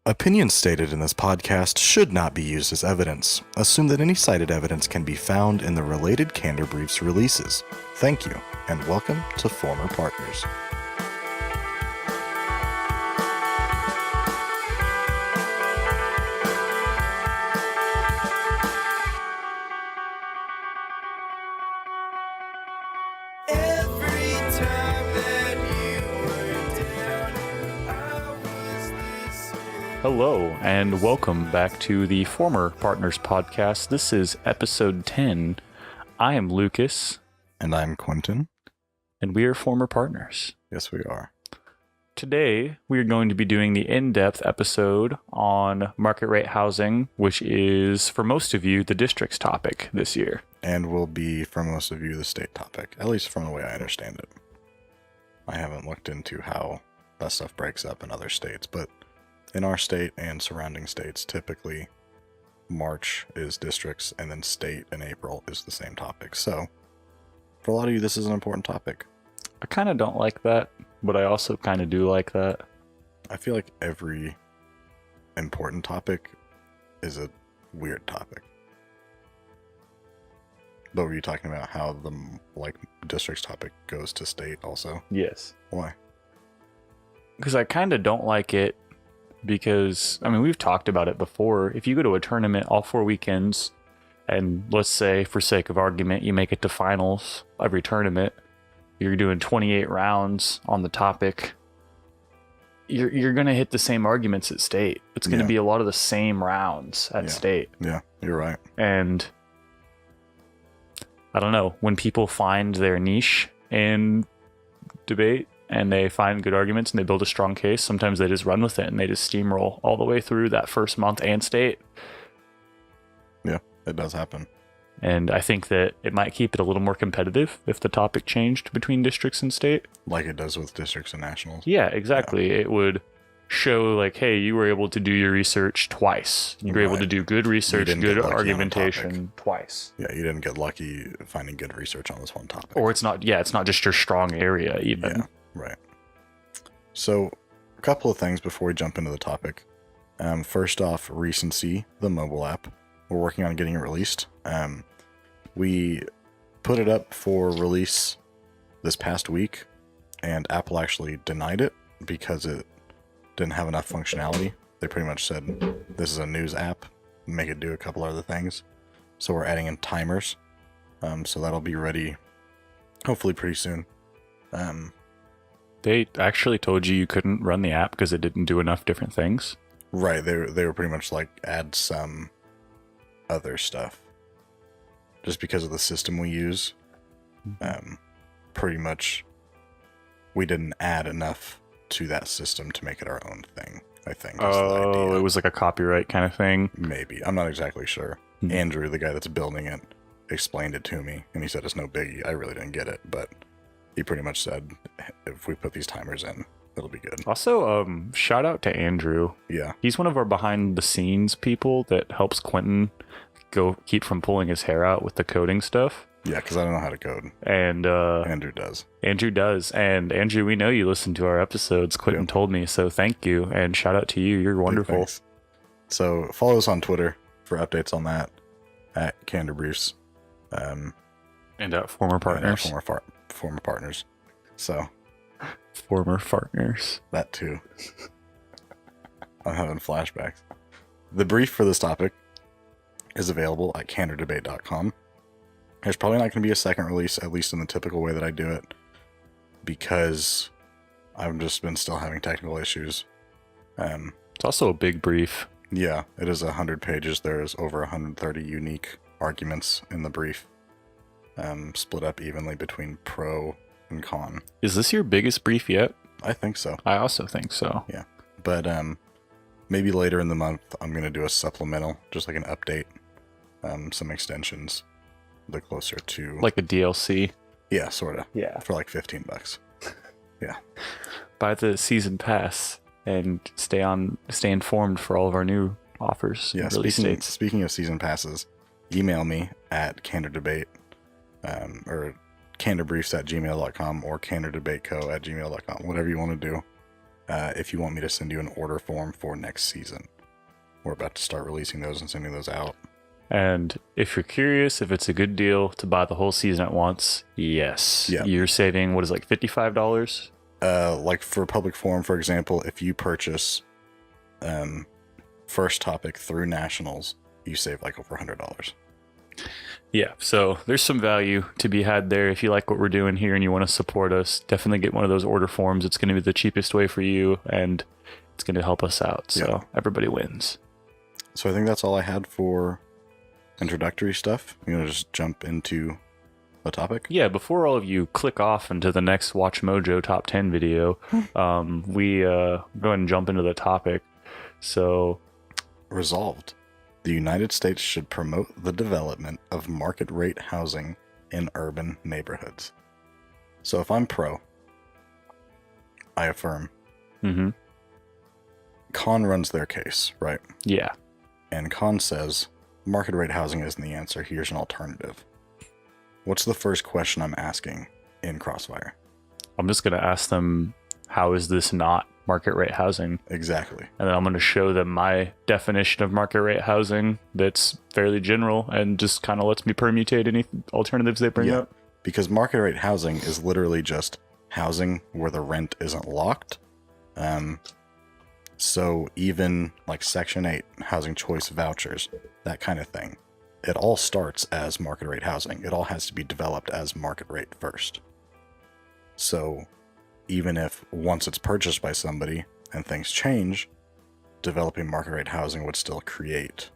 Opinions stated in this podcast should not be used as evidence. Assume that any cited evidence can be found in the related Candor Briefs releases. Thank you, and welcome to Former Partners. Hello, and welcome back to the Former Partners podcast. This is episode 10. I am Lucas. And I'm Quentin. And we are former partners. Yes, we are. Today, we are going to be doing the in-depth episode on market rate housing, which is, for most of you, the district's topic this year. And will be, for most of you, the state topic, at least from the way I understand it. I haven't looked into how that stuff breaks up in other states, but in our state and surrounding states, typically March is districts, and then state in April is the same topic. So, for a lot of you, this is an important topic. I kind of don't like that, but I also kind of do like that. I feel like every important topic is a weird topic. But were you talking about how the districts topic goes to state also? Yes. Why? Because I kind of don't like it. Because, I mean, we've talked about it before. If you go to a tournament all 4 weekends, and let's say, for sake of argument, you make it to finals every tournament, you're doing 28 rounds on the topic, you're going to hit the same arguments at state. It's going to be a lot of the same rounds at state. Yeah, you're right. And, I don't know, when people find their niche in debate, and they find good arguments and they build a strong case, sometimes they just run with it and they just steamroll all the way through that first month and state. Yeah, it does happen. And I think that it might keep it a little more competitive if the topic changed between districts and state. Like it does with districts and nationals. Yeah, exactly. Yeah. It would show like, hey, you were able to do your research twice. You were able to do good research, good argumentation twice. Yeah, you didn't get lucky finding good research on this one topic. Or it's not just your strong area even. Yeah. Right. So, a couple of things before we jump into the topic. First off, Recency, the mobile app. We're working on getting it released. We put it up for release this past week, and Apple actually denied it because it didn't have enough functionality. They pretty much said, this is a news app, make it do a couple other things. So we're adding in timers. So that'll be ready hopefully pretty soon. They actually told you couldn't run the app because it didn't do enough different things? Right, they were pretty much like, add some other stuff. Just because of the system we use, pretty much we didn't add enough to that system to make it our own thing, I think. Oh, it was like a copyright kind of thing? Maybe. I'm not exactly sure. Mm-hmm. Andrew, the guy that's building it, explained it to me, and he said it's no biggie. I really didn't get it, but he pretty much said, if we put these timers in, it'll be good. Also, shout out to Andrew. Yeah. He's one of our behind-the-scenes people that helps Quentin keep from pulling his hair out with the coding stuff. Yeah, because I don't know how to code. And Andrew does. Andrew does. And Andrew, we know you listen to our episodes. Quentin told me, so thank you. And shout out to you. You're wonderful. Thanks. So follow us on Twitter for updates on that, at Candor Briefs. And at Former Partners. Former partners. So. Former partners. That too. I'm having flashbacks. The brief for this topic is available at candordebate.com. There's probably not going to be a second release, at least in the typical way that I do it, because I've just been still having technical issues. It's also a big brief. Yeah, it is 100 pages. There's over 130 unique arguments in the brief. Split up evenly between pro and con. Is this your biggest brief yet? I think so. I also think so. Yeah. But maybe later in the month, I'm going to do a supplemental, just like an update, some extensions, the closer to... Like a DLC? Yeah, sort of. Yeah. For like $15. Yeah. Buy the season pass and stay informed for all of our new offers. Yeah, speaking of season passes, email me at candordebate, or candorbriefs@gmail.com or candordebateco@gmail.com, whatever you want to do. if you want me to send you an order form for next season. We're about to start releasing those and sending those out. And if you're curious if it's a good deal to buy the whole season at once, yes. Yeah. You're saving, what is it, like $55? Like for Public Forum, for example, if you purchase First Topic through Nationals, you save like over $100. Yeah, so there's some value to be had there. If you like what we're doing here and you want to support us, definitely get one of those order forms. It's going to be the cheapest way for you, and it's going to help us out. So everybody wins. So I think that's all I had for introductory stuff. You want to just jump into the topic? Yeah, before all of you click off into the next Watch Mojo Top 10 video, we go ahead and jump into the topic. So, resolved. The United States should promote the development of market rate housing in urban neighborhoods. So if I'm pro, I affirm. Mm-hmm. Con runs their case, right? Yeah. And Con says, market rate housing isn't the answer. Here's an alternative. What's the first question I'm asking in Crossfire? I'm just going to ask them, how is this not market rate housing? Exactly. And then I'm going to show them my definition of market rate housing that's fairly general and just kind of lets me permutate any alternatives they bring up. Because market rate housing is literally just housing where the rent isn't locked. So even like Section 8, housing choice vouchers, that kind of thing, it all starts as market rate housing. It all has to be developed as market rate first. So even if once it's purchased by somebody and things change, developing market rate housing would still create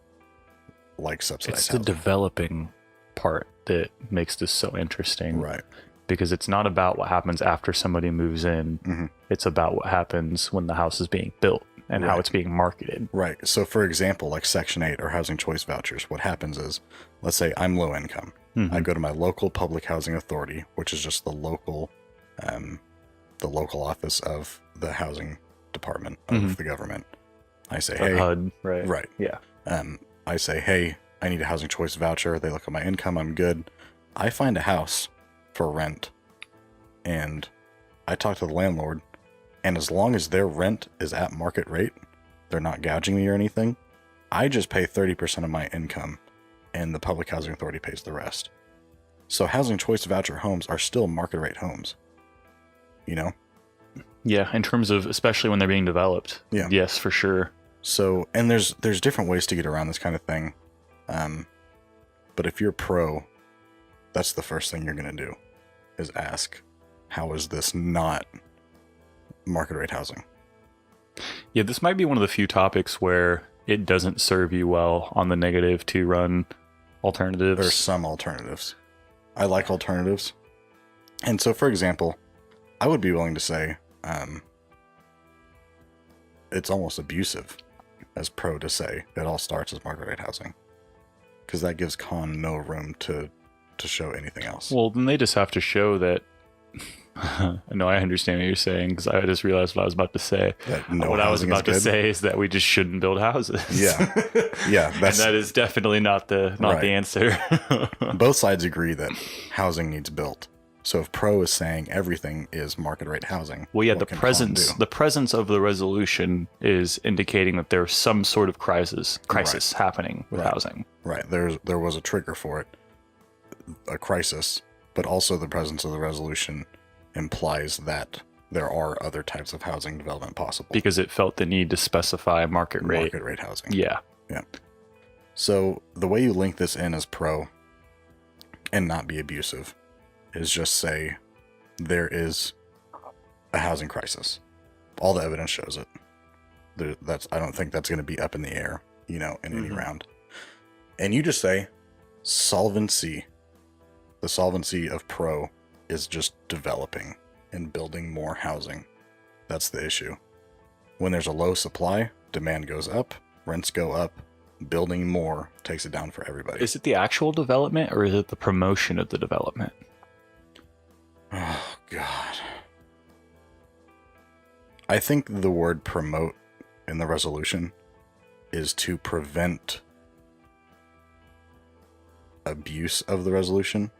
like subsidized housing. It's the developing part that makes this so interesting. Right. Because it's not about what happens after somebody moves in. Mm-hmm. It's about what happens when the house is being built and how it's being marketed. Right. So for example, like Section 8 or housing choice vouchers, what happens is, let's say I'm low income. Mm-hmm. I go to my local public housing authority, which is just the local office of the housing department of the government. I say, hey, HUD, right? Right. Yeah. I say, hey, I need a housing choice voucher. They look at my income. I'm good. I find a house for rent and I talk to the landlord, and as long as their rent is at market rate, they're not gouging me or anything, I just pay 30% of my income and the public housing authority pays the rest. So housing choice voucher homes are still market rate homes, you know? Yeah, in terms of, especially when they're being developed. Yeah. Yes, for sure. So, and there's different ways to get around this kind of thing. But if you're pro, that's the first thing you're going to do is ask, how is this not market rate housing? Yeah, this might be one of the few topics where it doesn't serve you well on the negative to run alternatives. There's some alternatives. I like alternatives. And so, for example, I would be willing to say it's almost abusive as pro to say it all starts as market rate housing, because that gives Con no room to show anything else. Well, then they just have to show that. No, I understand what you're saying, because I just realized what I was about to say. What I was about to say is that we just shouldn't build houses. Yeah, yeah, and that is definitely not the answer. Both sides agree that housing needs built. So if pro is saying everything is market rate housing, well, yeah, the presence of the resolution is indicating that there's some sort of crisis happening with housing. Right. There was a trigger for it, a crisis, but also the presence of the resolution implies that there are other types of housing development possible. Because it felt the need to specify market rate housing. Yeah. Yeah. So the way you link this in as pro and not be abusive is just say there is a housing crisis. All the evidence shows it. I don't think that's going to be up in the air, in any round. And you just say solvency. The solvency of pro is just developing and building more housing. That's the issue. When there's a low supply, demand goes up, rents go up, building more takes it down for everybody. Is it the actual development or is it the promotion of the development? Oh, God. I think the word promote in the resolution is to prevent abuse of the resolution,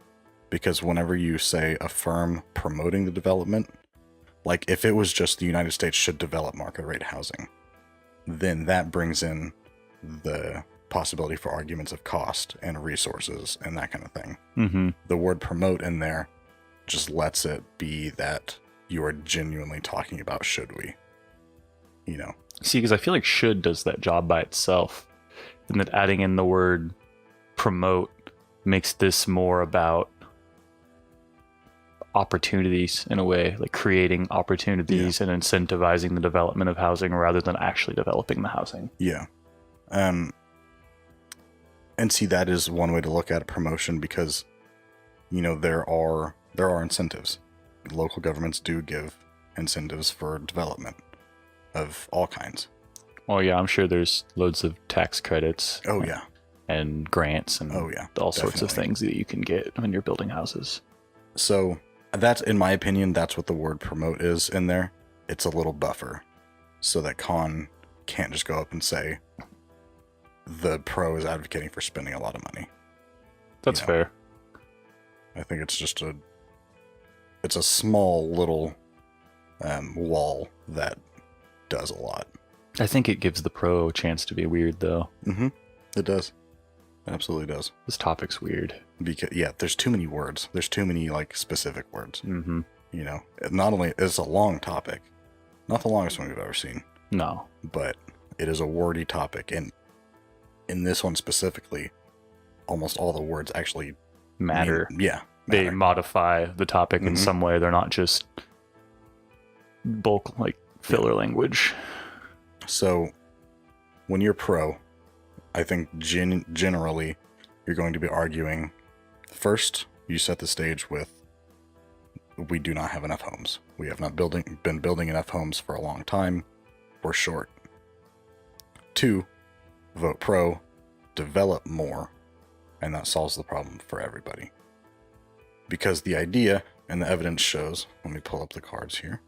because whenever you say affirm promoting the development, Like, if it was just the United States should develop market rate housing, then that brings in the possibility for arguments of cost and resources and that kind of thing. Mm-hmm. The word promote in there just lets it be that you are genuinely talking about should we, you know. See, because I feel like should does that job by itself, and that adding in the word promote makes this more about opportunities in a way, like creating opportunities and incentivizing the development of housing rather than actually developing the housing. Yeah. And see, that is one way to look at a promotion, because, you know, there are incentives. Local governments do give incentives for development of all kinds. Well, yeah, I'm sure there's loads of tax credits. Oh, yeah. And grants and all sorts of things that you can get when you're building houses. So that's, in my opinion, that's what the word promote is in there. It's a little buffer so that con can't just go up and say the pro is advocating for spending a lot of money. That's fair. I think it's just it's a small little wall that does a lot. I think it gives the pro a chance to be weird, though. Mm-hmm. It does. It absolutely does. This topic's weird. Because, yeah, there's too many words. There's too many, like, specific words. Mm-hmm. You know, not only it's a long topic, not the longest one we've ever seen. No. But it is a wordy topic. And in this one specifically, almost all the words actually matter. Matter. They modify the topic in some way. They're not just bulk, like, filler language. So, when you're pro, I think generally you're going to be arguing, first, you set the stage with, we do not have enough homes. We have not been building enough homes for a long time. We're short. 2, vote pro, develop more, and that solves the problem for everybody. Because the idea and the evidence shows, let me pull up the cards here.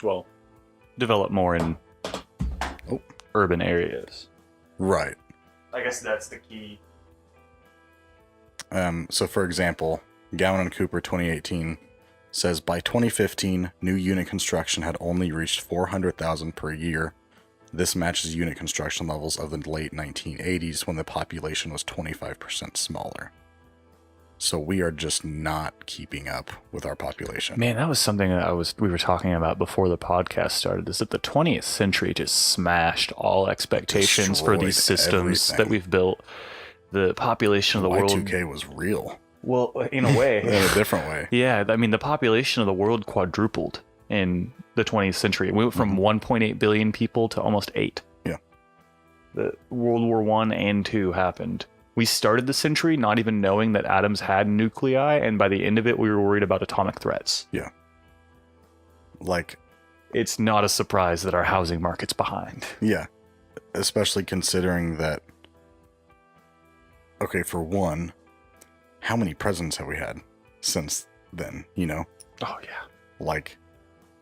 Well, develop more in urban areas. Right. I guess that's the key. So, for example, Gowan and Cooper 2018 says by 2015, new unit construction had only reached 400,000 per year. This matches unit construction levels of the late 1980s when the population was 25% smaller. So we are just not keeping up with our population. Man, that was something that we were talking about before the podcast started, is that the 20th century just smashed all expectations for these systems that we've built. The population of the world... Y2K was real. Well, in a way. In a different way. Yeah, I mean, the population of the world quadrupled in the 20th century. We went from 1.8 billion people to almost 8. Yeah. The World War I and II happened. We started the century not even knowing that atoms had nuclei, and by the end of it, we were worried about atomic threats. Yeah. Like... It's not a surprise that our housing market's behind. Yeah. Especially considering that... Okay, for one, how many presidents have we had since then, you know? Oh, yeah. Like,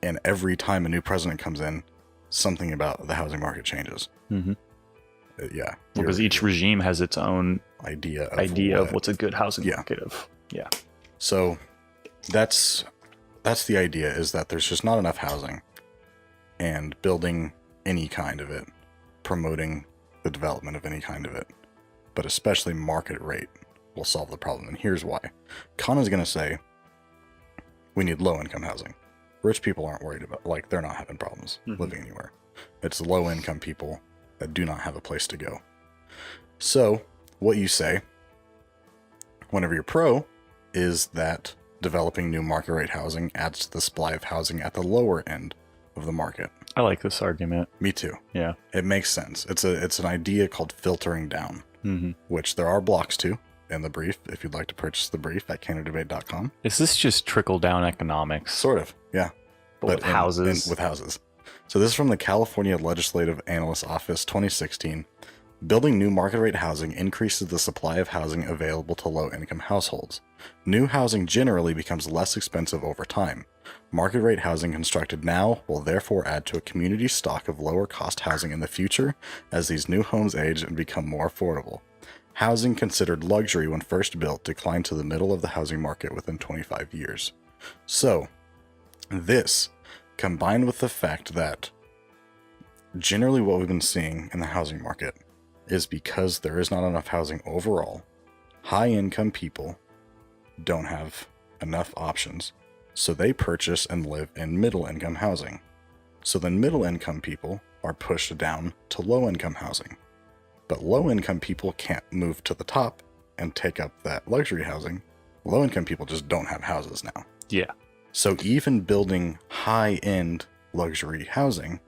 and every time a new president comes in, something about the housing market changes. Mm-hmm. Yeah. Because each regime has its own idea of what's a good housing market of. Yeah. So that's the idea, is that there's just not enough housing, and building any kind of it, promoting the development of any kind of it, but especially market rate, will solve the problem. And here's why. Con is going to say we need low income housing. Rich people aren't worried about, like, they're not having problems living anywhere. It's low income people that do not have a place to go. So what you say whenever you're pro is that developing new market rate housing adds to the supply of housing at the lower end of the market. I like this argument. Me too. Yeah. It makes sense. It's an idea called filtering down, which there are blocks to in the brief, if you'd like to purchase the brief at candordebate.com. Is this just trickle down economics? Sort of, yeah. But with houses? With houses. So this is from the California Legislative Analyst Office 2016. Building new market rate housing increases the supply of housing available to low-income households. New housing generally becomes less expensive over time. Market rate housing constructed now will therefore add to a community stock of lower-cost housing in the future as these new homes age and become more affordable. Housing considered luxury when first built declined to the middle of the housing market within 25 years. So, this, combined with the fact that generally what we've been seeing in the housing market is because there is not enough housing overall, high-income people don't have enough options, so they purchase and live in middle-income housing. So then middle-income people are pushed down to low-income housing. But low-income people can't move to the top and take up that luxury housing. Low-income people just don't have houses now. Yeah. So even building high-end luxury housing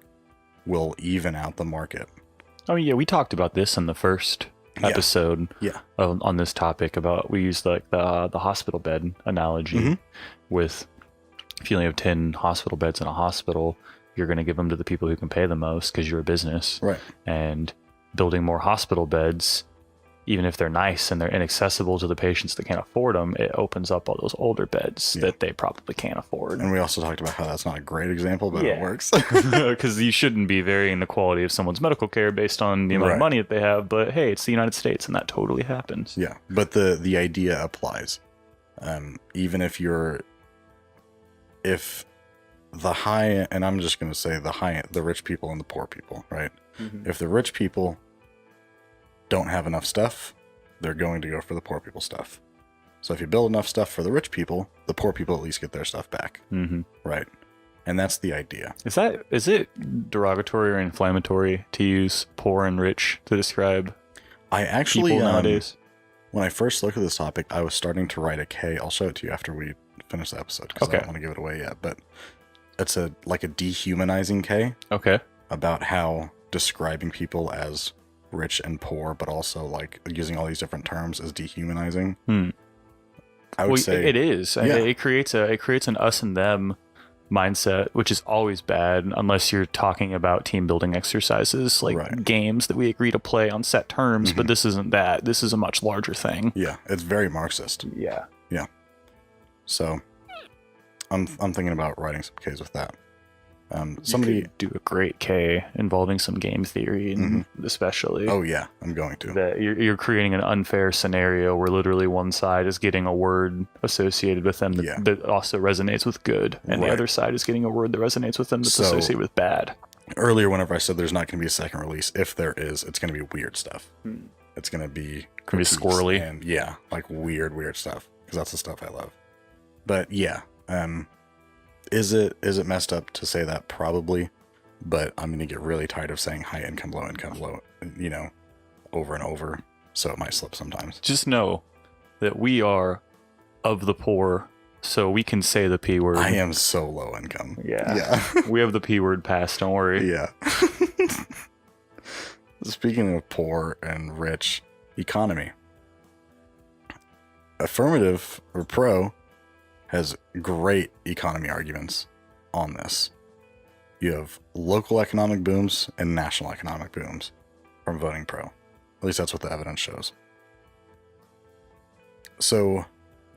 will even out the market. Oh, yeah. We talked about this in the first episode on this topic about, we used like the hospital bed analogy with, if you only have 10 hospital beds in a hospital, you're going to give them to the people who can pay the most because you're a business. Right. And building more hospital beds, even if they're nice and they're inaccessible to the patients that can't afford them, it opens up all those older beds that they probably can't afford. And we also talked about how that's not a great example, but it works. Because you shouldn't be varying the quality of someone's medical care based on the amount of money that they have. But hey, it's the United States, and that totally happens. Yeah, but the idea applies. Even if the high, and I'm just going to say the rich people and the poor people, right? If the rich people don't have enough stuff, they're going to go for the poor people stuff. So if you build enough stuff for the rich people, the poor people at least get their stuff back. Right. And that's the idea. Is it derogatory or inflammatory to use poor and rich to describe people nowadays? When I first looked at this topic, I was starting to write a K. I'll show it to you after we finish the episode because I don't want to give it away yet. But it's like a dehumanizing K. Okay. About how describing people as rich and poor, but also like using all these different terms is dehumanizing. I would say it is. It creates an us and them mindset, which is always bad unless you're talking about team building exercises like games that we agree to play on set terms. But this isn't that. This is a much larger thing. Yeah, it's very Marxist. Yeah. So I'm thinking about writing some Ks with that. Somebody do a great K involving some game theory, and especially. Oh yeah, I'm going to. That you're creating an unfair scenario where literally one side is getting a word associated with them that also resonates with good, and the other side is getting a word that resonates with them that's associated with bad. Earlier, whenever I said there's not going to be a second release, if there is, it's going to be weird stuff. It's going to be squirrely and like weird stuff, because that's the stuff I love. But yeah, is it messed up to say that? Probably, but I'm going to get really tired of saying high income, low income, over and over. So it might slip sometimes. Just know that we are of the poor, so we can say the P word. I am so low income. Yeah. We have the P word pass. Don't worry. Yeah. Speaking of poor and rich, economy. Affirmative or pro has great economy arguments on this. You have local economic booms and national economic booms from voting pro. At least that's what the evidence shows. So,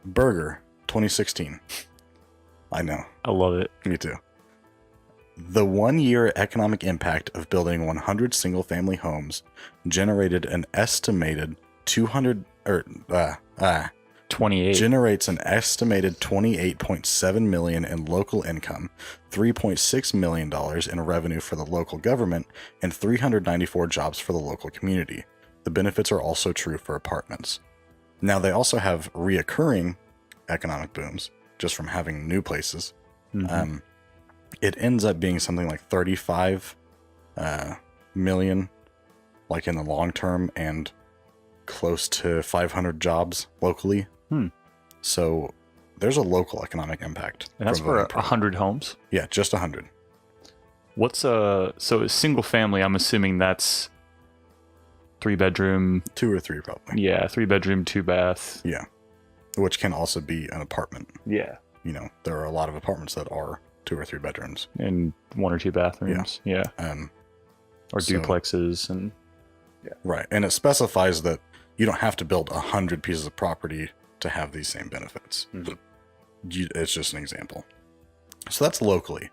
Burger, 2016. I know. I love it. Me too. The 1-year economic impact of building 100 single-family homes generated an estimated 28 generates an estimated $28.7 million in local income, $3.6 million in revenue for the local government, and 394 jobs for the local community. The benefits are also true for apartments. Now, they also have reoccurring economic booms just from having new places. It ends up being something like 35 million, like in the long term, and close to 500 jobs locally. So there's a local economic impact. And that's for 100 homes? Yeah, just 100. So a single family, I'm assuming that's 3-bedroom. 2 or 3 probably. Yeah, 3-bedroom, 2-bath. Yeah. Which can also be an apartment. Yeah. There are a lot of apartments that are 2 or 3 bedrooms. And 1 or 2 bathrooms. Yeah. Or duplexes and... Yeah. Right. And it specifies that you don't have to build 100 pieces of property to have these same benefits. It's just an example. So that's locally.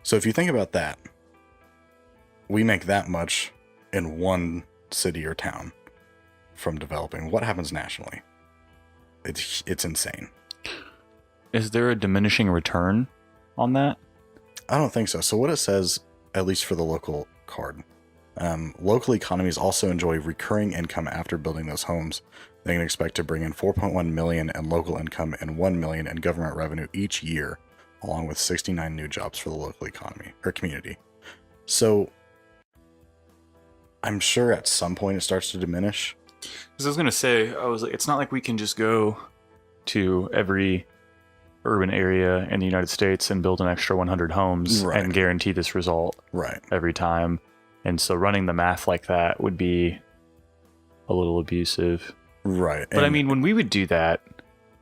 So if you think about that, we make that much in one city or town from developing. What happens nationally? It's insane. Is there a diminishing return on that? I don't think so. So what it says, at least for the local card, local economies also enjoy recurring income after building those homes. They can expect to bring in $4.1 million in local income and $1 million in government revenue each year, along with 69 new jobs for the local economy or community. So I'm sure at some point it starts to diminish. Because I was gonna say, it's not like we can just go to every urban area in the United States and build an extra 100 homes and guarantee this result every time. And so running the math like that would be a little abusive. Right. But I mean, when we would do that,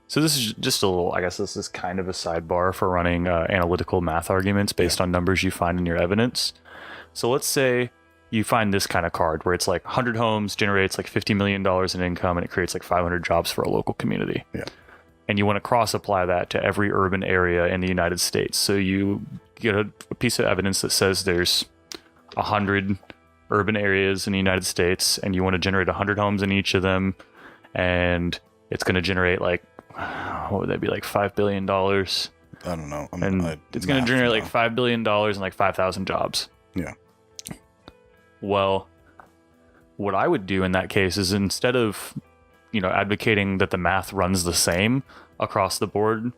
so this is just a little, I guess this is kind of a sidebar for running analytical math arguments based on numbers you find in your evidence. So let's say you find this kind of card where it's like 100 homes generates like $50 million in income and it creates like 500 jobs for a local community. Yeah. And you want to cross apply that to every urban area in the United States. So you get a piece of evidence that says there's 100 urban areas in the United States and you want to generate 100 homes in each of them. And it's going to generate like, what would that be, like $5 billion? I don't know. It's going to generate like $5 billion and like 5,000 jobs. Yeah. Well, what I would do in that case is instead of advocating that the math runs the same across the board,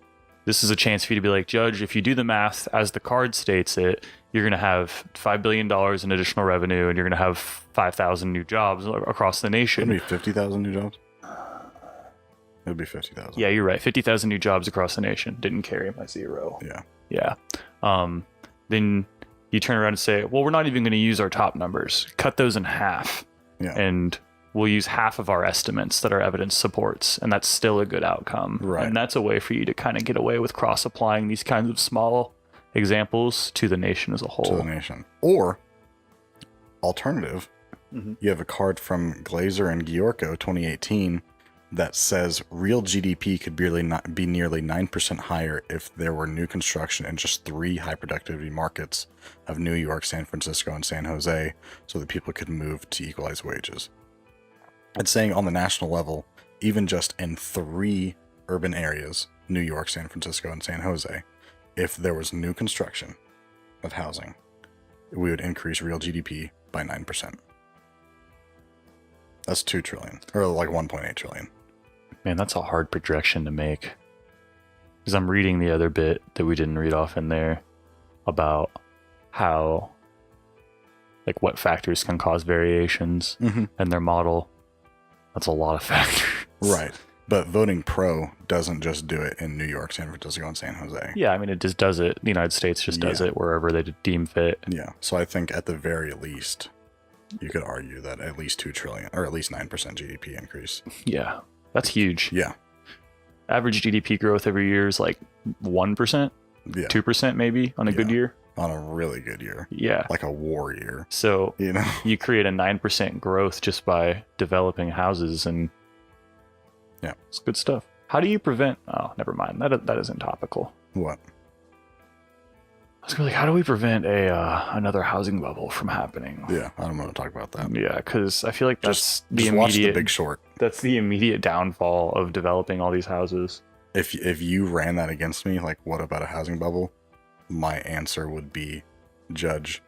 this is a chance for you to be like, Judge, if you do the math as the card states it, you're going to have $5 billion in additional revenue and you're going to have 5,000 new jobs across the nation. It'd be 50,000 new jobs? It'd be 50,000. Yeah, you're right. 50,000 new jobs across the nation. Didn't carry my zero. Yeah. Then you turn around and say, well, we're not even going to use our top numbers. Cut those in half. Yeah. And we'll use half of our estimates that our evidence supports, and that's still a good outcome. Right. And that's a way for you to kind of get away with cross-applying these kinds of small examples to the nation as a whole. To the nation. Or, alternative, you have a card from Glazer and Giorco 2018 that says real GDP could be nearly 9% higher if there were new construction in just 3 high productivity markets of New York, San Francisco, and San Jose, so that people could move to equalize wages. It's saying on the national level, even just in 3 urban areas, New York, San Francisco, and San Jose, if there was new construction of housing, we would increase real GDP by 9%. That's 2 trillion, or like 1.8 trillion. Man, that's a hard projection to make. Because I'm reading the other bit that we didn't read off in there about how, like, what factors can cause variations in their model. That's a lot of factors. Right. But voting pro doesn't just do it in New York, San Francisco, and San Jose. Yeah, I mean, it just does it. The United States just does it wherever they deem fit. Yeah. So I think at the very least, you could argue that at least 2 trillion, or at least 9% GDP increase. Yeah. That's huge. Yeah. Average GDP growth every year is like 1%, 2% maybe on a good year. On a really good year. Yeah. Like a war year. So, you create a 9% growth just by developing houses, and it's good stuff. How do you prevent, oh, never mind. That isn't topical. What? I was like, how do we prevent another housing bubble from happening? Yeah, I don't want to talk about that. Yeah, because I feel like that's just watch The Big Short. That's the immediate downfall of developing all these houses. If you ran that against me, like, what about a housing bubble? My answer would be, Judge,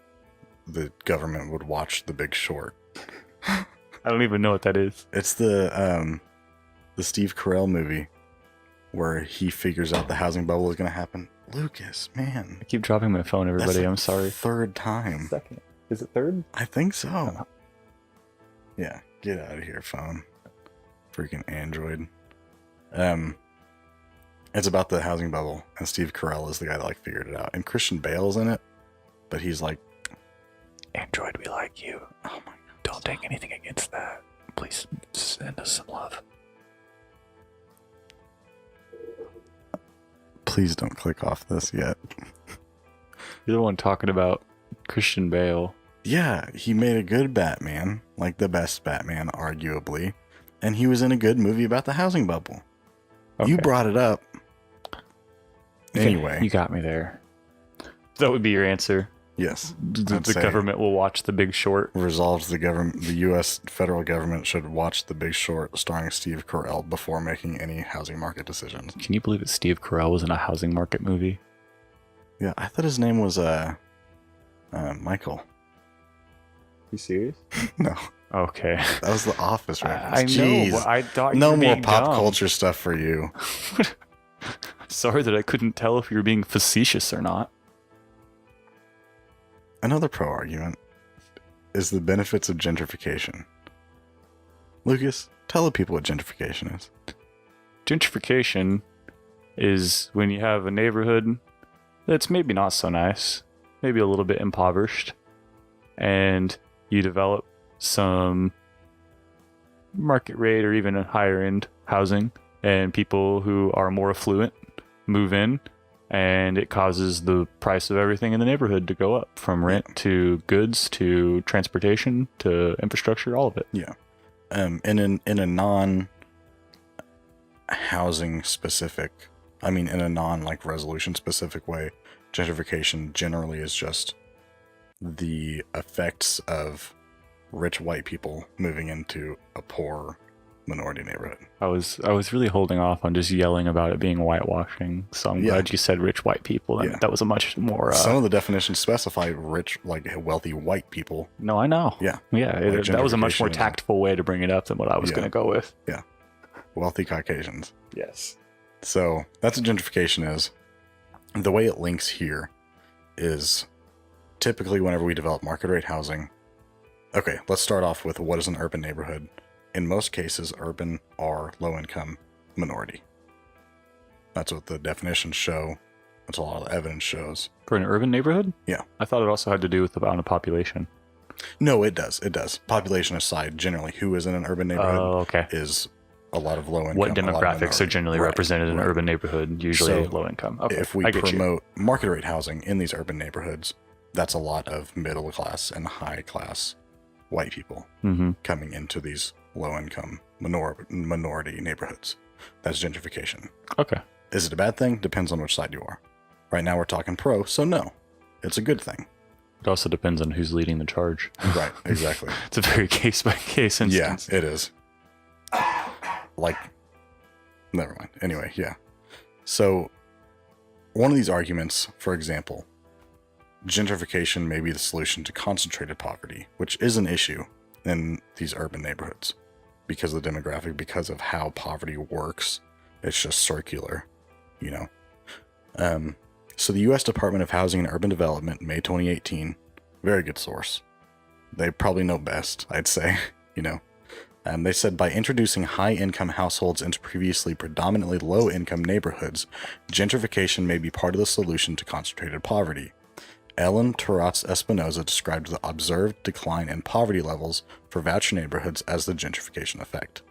the government would watch The Big Short. I don't even know what that is. It's the Steve Carell movie where he figures out the housing bubble is going to happen. Lucas, man. I keep dropping my phone, everybody. I'm sorry. 3rd time. Second. Is it 3rd? I think so. Yeah, get out of here, phone. Freaking Android. It's about the housing bubble, and Steve Carell is the guy that like figured it out. And Christian Bale's in it, but he's like, Android, we like you. Oh my god. Don't take anything against that. Please send us some love. Please don't click off this yet. You're the one talking about Christian Bale. Yeah, he made a good Batman, like the best Batman, arguably. And he was in a good movie about the housing bubble. Okay. You brought it up. Anyway. You got me there. That would be your answer. Yes. The government will watch The Big Short. Resolves the U.S. federal government should watch The Big Short starring Steve Carell before making any housing market decisions. Can you believe that Steve Carell was in a housing market movie? Yeah, I thought his name was Michael. You serious? No. Okay. That was The Office reference. I Jeez. know, but I thought no you were more being pop dumb. culture stuff for you. Sorry that I couldn't tell if you were being facetious or not. Another pro argument is the benefits of gentrification. Lucas, tell the people what gentrification is. Gentrification is when you have a neighborhood that's maybe not so nice, maybe a little bit impoverished, and you develop some market rate or even a higher end housing, and people who are more affluent move in, and it causes the price of everything in the neighborhood to go up, from rent to goods to transportation to infrastructure, all of it. Yeah. In a non-housing specific, in a non-like resolution specific way, gentrification generally is just the effects of rich white people moving into a poor minority neighborhood. I was really holding off on just yelling about it being whitewashing, so I'm glad you said rich white people. That was a much more... Some of the definitions specify rich, like wealthy white people. No, I know. Yeah. That was a much more tactful way to bring it up than what I was going to go with. Yeah. Wealthy Caucasians. Yes. So that's what gentrification is. The way it links here is typically whenever we develop market rate housing. Okay, let's start off with what is an urban neighborhood. In most cases, urban are low-income minority. That's what the definitions show. That's what a lot of the evidence shows. For an urban neighborhood? Yeah. I thought it also had to do with the amount of population. No, it does. It does. Population aside, generally, who is in an urban neighborhood is a lot of low-income. What demographics are generally represented in an urban neighborhood? Usually low-income. Okay, if we promote market rate housing in these urban neighborhoods, that's a lot of middle-class and high-class white people coming into these low-income minority neighborhoods. That's gentrification. Okay. Is it a bad thing? Depends on which side you are. Right now we're talking pro, so no. It's a good thing. It also depends on who's leading the charge. Right, exactly. It's a very case-by-case instance. Yeah, it is. Never mind. Anyway, yeah. So, one of these arguments, for example, gentrification may be the solution to concentrated poverty, which is an issue in these urban neighborhoods because of the demographic, because of how poverty works. It's just circular, So the U.S. Department of Housing and Urban Development, May 2018, very good source. They probably know best, I'd say, They said by introducing high-income households into previously predominantly low-income neighborhoods, gentrification may be part of the solution to concentrated poverty. Ellen Terratz Espinoza described the observed decline in poverty levels for voucher neighborhoods as the gentrification effect.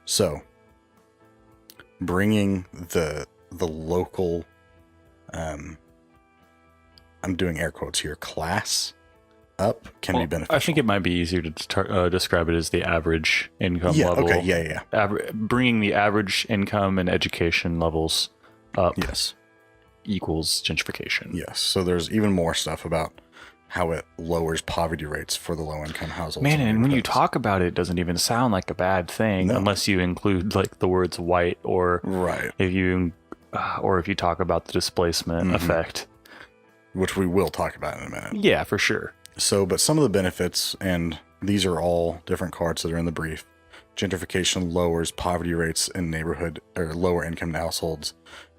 So, bringing the local, I'm doing air quotes here, class up can be beneficial. I think it might be easier to describe it as the average income level. Okay, yeah. Bringing the average income and education levels up. Yes. Equals gentrification. Yes. So there's even more stuff about how it lowers poverty rates for the low-income households. Man, and when you talk about it, it doesn't even sound like a bad thing unless you include like the words white or if you talk about the displacement effect, which we will talk about in a minute. Yeah, for sure. So, but some of the benefits, and these are all different cards that are in the brief. Gentrification lowers poverty rates in neighborhood or lower income households.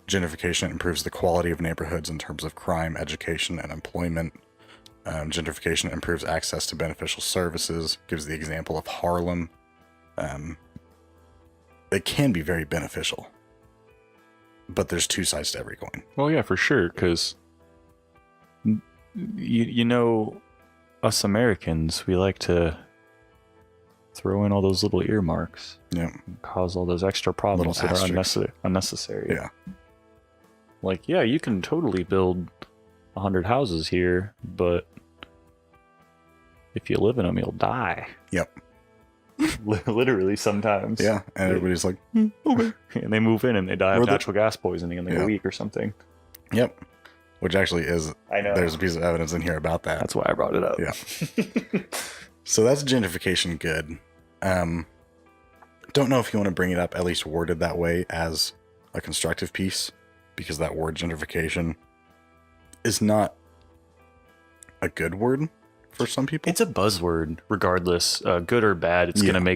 Gentrification improves the quality of neighborhoods in terms of crime, education, and employment. Gentrification improves access to beneficial services. Gives the example of Harlem. It can be very beneficial, but there's two sides to every coin. Well, yeah, for sure, because us Americans, we like to throw in all those little earmarks. Yeah. Cause all those extra problems that are unnecessary. Yeah. Like, yeah, you can totally build 100 houses here, but if you live in them, you'll die. Yep. Literally sometimes. Yeah, and everybody's like, okay. And they move in and they die of natural gas poisoning in like a week or something. Yep. which actually is, I know. there's a piece of evidence in here about that. That's why I brought it up. Yeah. So that's gentrification good. Don't know if you want to bring it up, at least worded that way, as a constructive piece, because that word gentrification is not a good word for some people. It's a buzzword, regardless, good or bad.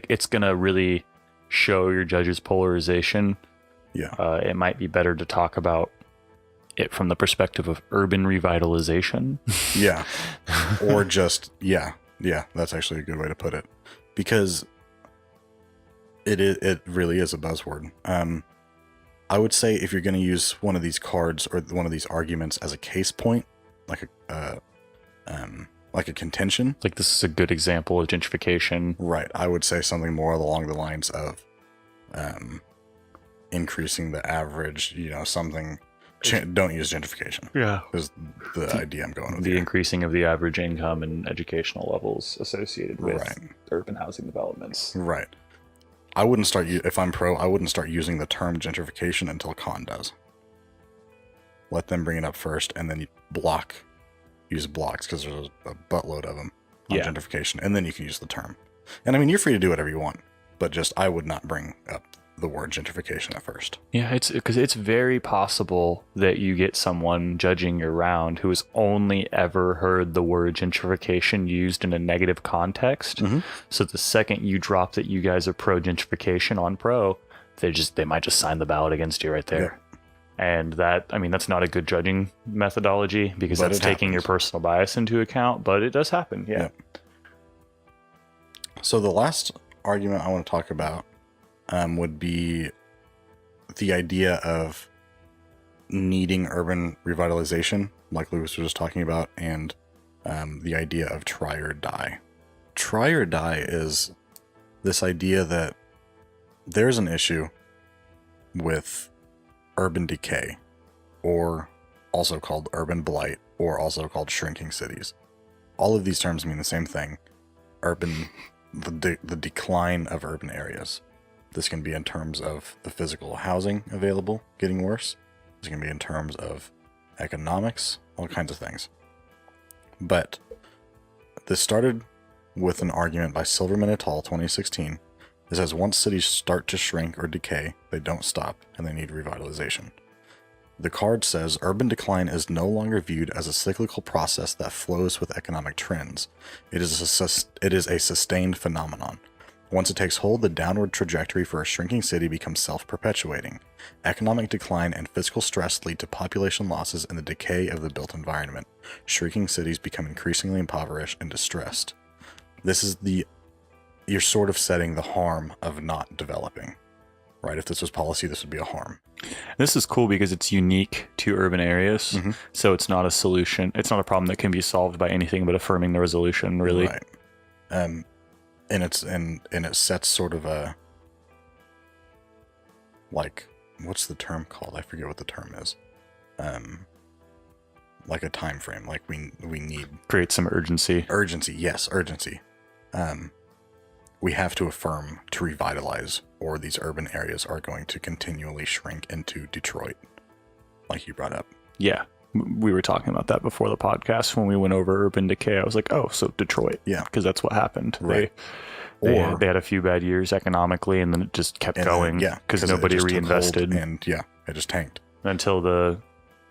It's gonna really show your judge's polarization. Yeah. It might be better to talk about it from the perspective of urban revitalization. Yeah. Or just, yeah, that's actually a good way to put it, because it really is a buzzword. I would say if you're going to use one of these cards or one of these arguments as a case point, like a contention. Like, this is a good example of gentrification. Right. I would say something more along the lines of increasing the average, something. Don't use gentrification. Yeah. Is the idea I'm going with. The here. increasing of the average income and educational levels associated with Right. urban housing developments. Right. I wouldn't start, if I'm pro, I wouldn't start using the term gentrification until Con does. Let them bring it up first, and then you use blocks, because there's a buttload of them on gentrification, and then you can use the term. And I mean, you're free to do whatever you want, but just, I would not bring up the word gentrification at first. Yeah, it's because it's very possible that you get someone judging your round who has only ever heard the word gentrification used in a negative context. Mm-hmm. So the second you drop that you guys are pro gentrification on pro, they might just sign the ballot against you right there. Yeah. And that's not a good judging methodology, because that's taking your personal bias into account, but it does happen. Yeah. So the last argument I want to talk about would be the idea of needing urban revitalization, like Lewis was just talking about, and the idea of try or die. Try or die is this idea that there's an issue with urban decay, or also called urban blight, or also called shrinking cities. All of these terms mean the same thing. The decline of urban areas. This can be in terms of the physical housing available getting worse. This can be in terms of economics, all kinds of things. But this started with an argument by Silverman et al. 2016. It says once cities start to shrink or decay, they don't stop, and they need revitalization. The card says urban decline is no longer viewed as a cyclical process that flows with economic trends. It is a sustained phenomenon. Once it takes hold, the downward trajectory for a shrinking city becomes self-perpetuating. Economic decline and fiscal stress lead to population losses and the decay of the built environment. Shrinking cities become increasingly impoverished and distressed. You're sort of setting the harm of not developing, right? If this was policy, this would be a harm. This is cool because it's unique to urban areas. Mm-hmm. So it's not a solution. It's not a problem that can be solved by anything but affirming the resolution, really. Right. And it sets sort of a, like, what's the term called? I forget what the term is. Like a time frame. Like we need create some urgency. Yes, urgency. We have to affirm to revitalize, or these urban areas are going to continually shrink into Detroit, like you brought up. Yeah. We were talking about that before the podcast when we went over urban decay. I was like, oh, so Detroit. Yeah. Because that's what happened. Right. They had a few bad years economically, and then it just kept going. Yeah. Because nobody reinvested. And yeah, it just tanked. Until the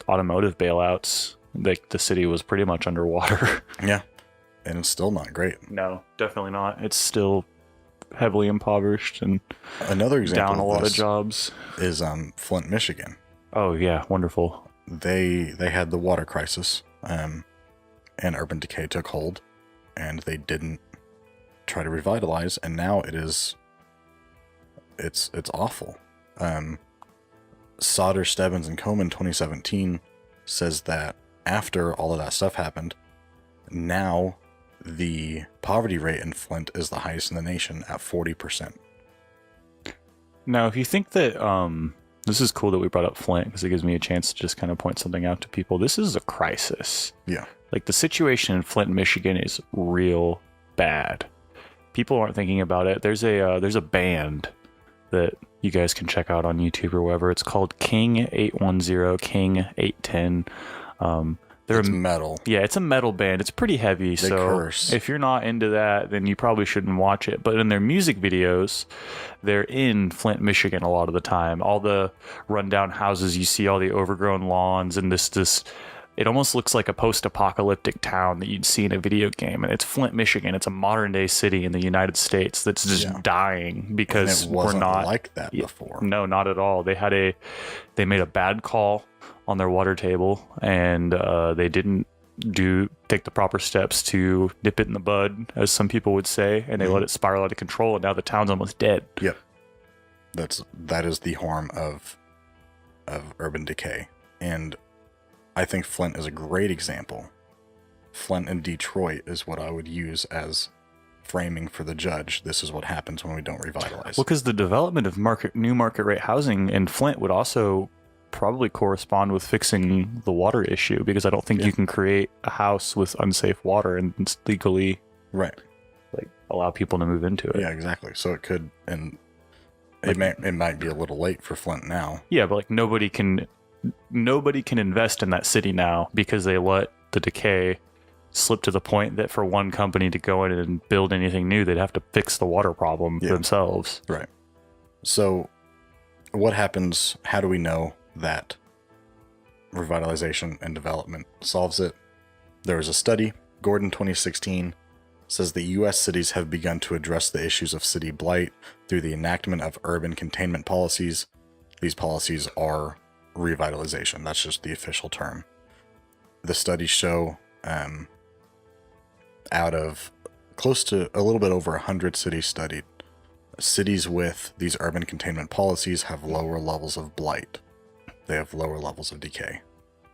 automotive bailouts, the city was pretty much underwater. Yeah. And it's still not great. No, definitely not. It's still heavily impoverished and another example down a lot of jobs is Flint, Michigan. Oh yeah, wonderful. They had the water crisis, and urban decay took hold, and they didn't try to revitalize, and now it's awful. Sauter, Stebbins, and Komen 2017 says that after all of that stuff happened, now the poverty rate in Flint is the highest in the nation at 40%. Now, if you think that this is cool that we brought up Flint, because it gives me a chance to just kind of point something out to people. This is a crisis. Yeah. Like, the situation in Flint, Michigan is real bad. People aren't thinking about it. There's a band that you guys can check out on YouTube or wherever. It's called King 810, King 810. It's metal. Yeah, it's a metal band. It's pretty heavy. They so curse. if you're not into that, then you probably shouldn't watch it. But in their music videos, they're in Flint, Michigan a lot of the time. All the rundown houses, you see all the overgrown lawns and this. It almost looks like a post-apocalyptic town that you'd see in a video game. And it's Flint, Michigan. It's a modern-day city in the United States that's just dying because And it wasn't we're not like that before. No, not at all. They made a bad call on their water table, and they didn't take the proper steps to nip it in the bud, as some people would say, and they let it spiral out of control, and now the town's almost dead. Yep. That is the harm of urban decay. And I think Flint is a great example. Flint and Detroit is what I would use as framing for the judge. This is what happens when we don't revitalize. Well, because the development of new market rate housing in Flint would also probably correspond with fixing the water issue, because I don't think you can create a house with unsafe water and legally allow people to move into it. Yeah, exactly. So it could, and it might be a little late for Flint now. Yeah, but nobody can invest in that city now because they let the decay slip to the point that for one company to go in and build anything new, they'd have to fix the water problem themselves. Right. So what happens? How do we know that revitalization and development solves it? There was a study, Gordon 2016, says that U.S. cities have begun to address the issues of city blight through the enactment of urban containment policies. These policies are revitalization. That's just the official term. The studies show out of close to a little bit over 100 cities studied, cities with these urban containment policies have lower levels of blight. They have lower levels of decay.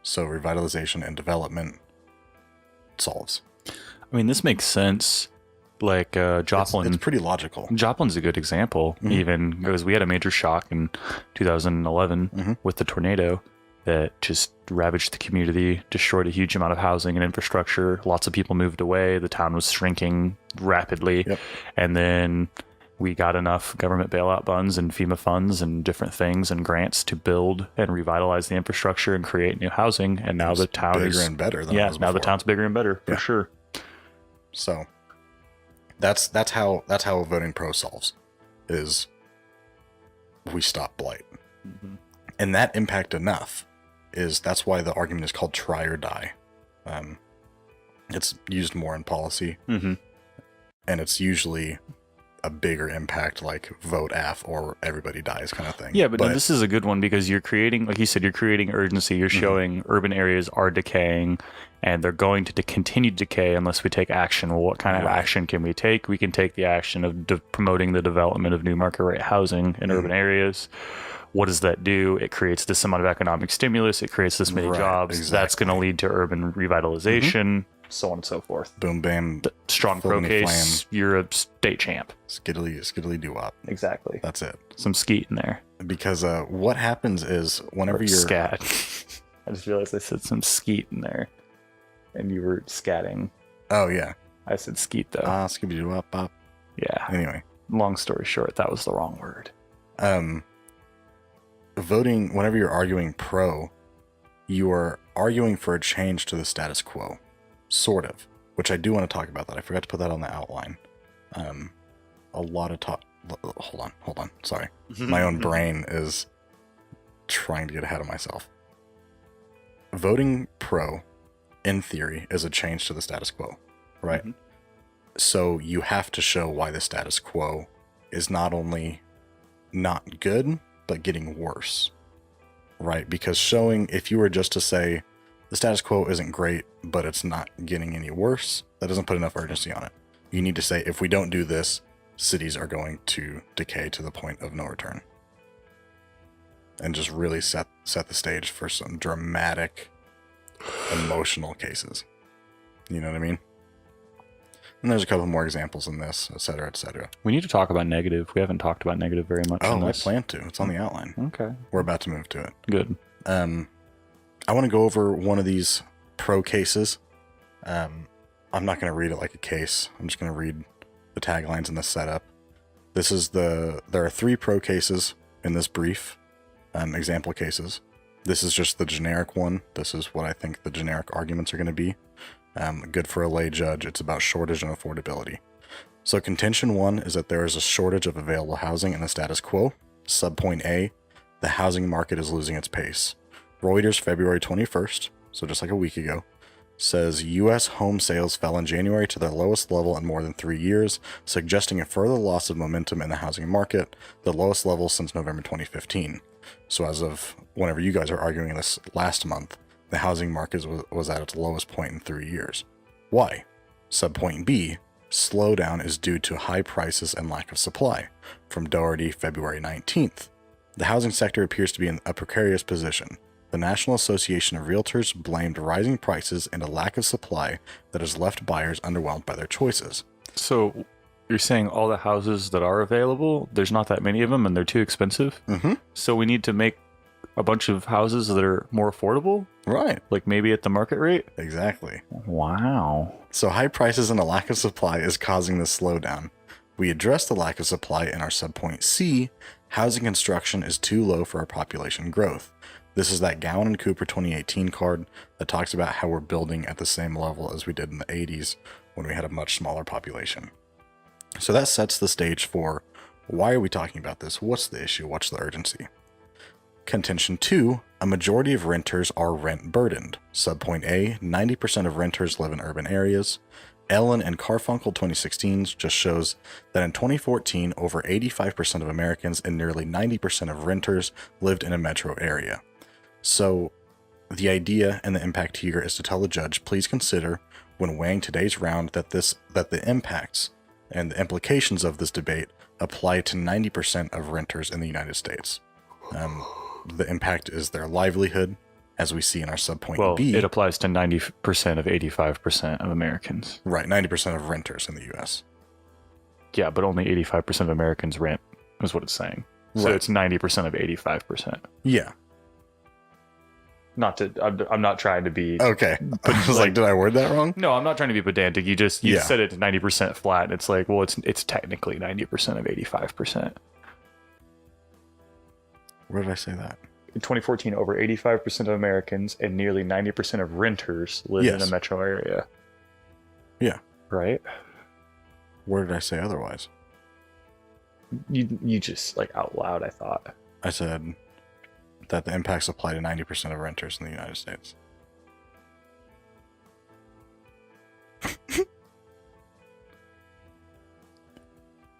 So revitalization and development solves. I mean, this makes sense. Like Joplin. It's pretty logical. Joplin's a good example, even because we had a major shock in 2011 with the tornado that just ravaged the community, destroyed a huge amount of housing and infrastructure. Lots of people moved away. The town was shrinking rapidly. And then we got enough government bailout funds and FEMA funds and different things and grants to build and revitalize the infrastructure and create new housing. And now the town is bigger and better than it was now before. the town's bigger and better for sure. So that's how voting pro solves, is we stop blight. And that impact enough that's why the argument is called try or die. It's used more in policy, and it's usually a bigger impact, like vote AF or everybody dies kind of thing. Yeah, but no, this is a good one because you're creating, like you said, you're creating urgency. You're showing urban areas are decaying, and they're going to continue to decay unless we take action. Well, what kind of action can we take? We can take the action of promoting the development of new market rate housing in urban areas. What does that do? It creates this amount of economic stimulus. It creates this many jobs. Exactly. That's going to lead to urban revitalization, so on and so forth. Boom, bam. Strong pro case. You're a state champ. Skiddly doo-wop. Exactly. That's it. Some skeet in there. Because what happens is whenever you're... Scat. I just realized I said some skeet in there. And you were scatting. Oh, yeah. I said skeet, though. Skibbity-doo-wop-bop. Yeah. Anyway. Long story short, that was the wrong word. Voting, whenever you're arguing pro, you are arguing for a change to the status quo. Sort of. Which I do want to talk about that. I forgot to put that on the outline. A lot of talk... Hold on. Sorry. My own brain is trying to get ahead of myself. Voting pro, in theory, is a change to the status quo, right? So you have to show why the status quo is not only not good, but getting worse, right? Because showing, if you were just to say the status quo isn't great, but it's not getting any worse, that doesn't put enough urgency on it. You need to say, if we don't do this, cities are going to decay to the point of no return. And just really set the stage for some dramatic, emotional cases. You know what I mean? And there's a couple more examples in this, et cetera, et cetera. We need to talk about negative. We haven't talked about negative very much. Oh, I plan to. It's on the outline. Okay. We're about to move to it. Good. I want to go over one of these pro cases. I'm not going to read it like a case. I'm just going to read the taglines in the setup. There are 3 pro cases in this brief, example cases. This is just the generic one. This is what I think the generic arguments are going to be. Good for a lay judge. It's about shortage and affordability. So contention 1 is that there is a shortage of available housing in the status quo. Subpoint A, the housing market is losing its pace. Reuters, February 21st, so just like a week ago, says U.S. home sales fell in January to their lowest level in more than 3 years, suggesting a further loss of momentum in the housing market, the lowest level since November 2015. So as of whenever you guys are arguing this last month, the housing market was at its lowest point in 3 years. Why? Subpoint B, slowdown is due to high prices and lack of supply. From Doherty, February 19th. The housing sector appears to be in a precarious position. The National Association of Realtors blamed rising prices and a lack of supply that has left buyers underwhelmed by their choices. So you're saying all the houses that are available, there's not that many of them and they're too expensive? Mm-hmm. So we need to make a bunch of houses that are more affordable? Right. Like maybe at the market rate? Exactly. Wow. So high prices and a lack of supply is causing this slowdown. We address the lack of supply in our subpoint C. Housing construction is too low for our population growth. This is that Gowan and Cooper 2018 card that talks about how we're building at the same level as we did in the 80s when we had a much smaller population. So that sets the stage for why are we talking about this? What's the issue? What's the urgency? Contention 2, a majority of renters are rent burdened. Subpoint A, 90% of renters live in urban areas. Ellen and Carfunkel 2016 just shows that in 2014, over 85% of Americans and nearly 90% of renters lived in a metro area. So the idea and the impact here is to tell the judge, please consider when weighing today's round that the impacts and the implications of this debate apply to 90% of renters in the United States. The impact is their livelihood, as we see in our subpoint B. It applies to 90% of 85% of Americans. Right, 90% of renters in the U.S. Yeah, but only 85% of Americans rent, is what it's saying. So Right. it's 90% of 85%. Yeah. I'm not trying to be... Okay. I was like, did I word that wrong? No, I'm not trying to be pedantic. You Yeah. said it to 90% flat, and it's like, well, it's technically 90% of 85%. Where did I say that? In 2014, over 85% of Americans and nearly 90% of renters live in a Yes. metro area. Yeah. Right? Where did I say otherwise? You just, like, out loud, I thought. I said that the impacts apply to 90% of renters in the United States.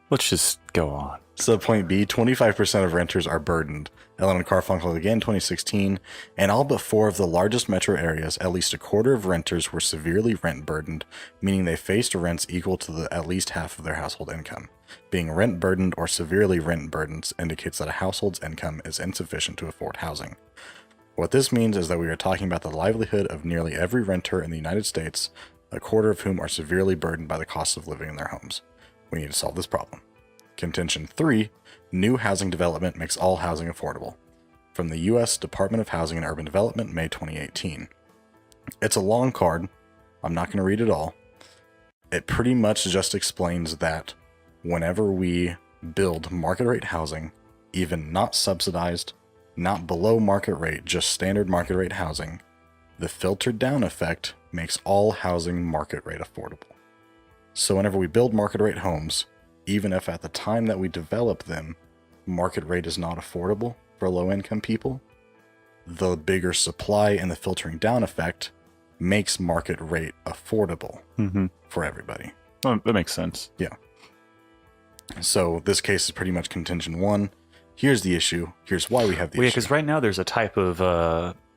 Let's just go on. Subpoint B, 25% of renters are burdened. Ellen and Carfunkel again, 2016. In all but 4 of the largest metro areas, at least a quarter of renters were severely rent burdened, meaning they faced rents equal to at least half of their household income. Being rent burdened or severely rent burdened indicates that a household's income is insufficient to afford housing. What this means is that we are talking about the livelihood of nearly every renter in the United States, a quarter of whom are severely burdened by the cost of living in their homes. We need to solve this problem. Contention 3, new housing development makes all housing affordable. From the U.S. Department of Housing and Urban Development, May 2018. It's a long card. I'm not going to read it all. It pretty much just explains that whenever we build market rate housing, even not subsidized, not below market rate, just standard market rate housing, the filtered down effect makes all housing market rate affordable. So whenever we build market rate homes, even if at the time that we develop them, market rate is not affordable for low income people, the bigger supply and the filtering down effect makes market rate affordable for everybody. Well, that makes sense. Yeah. So this case is pretty much contention 1. Here's the issue. Here's why we have the issue. Because right now there's a type of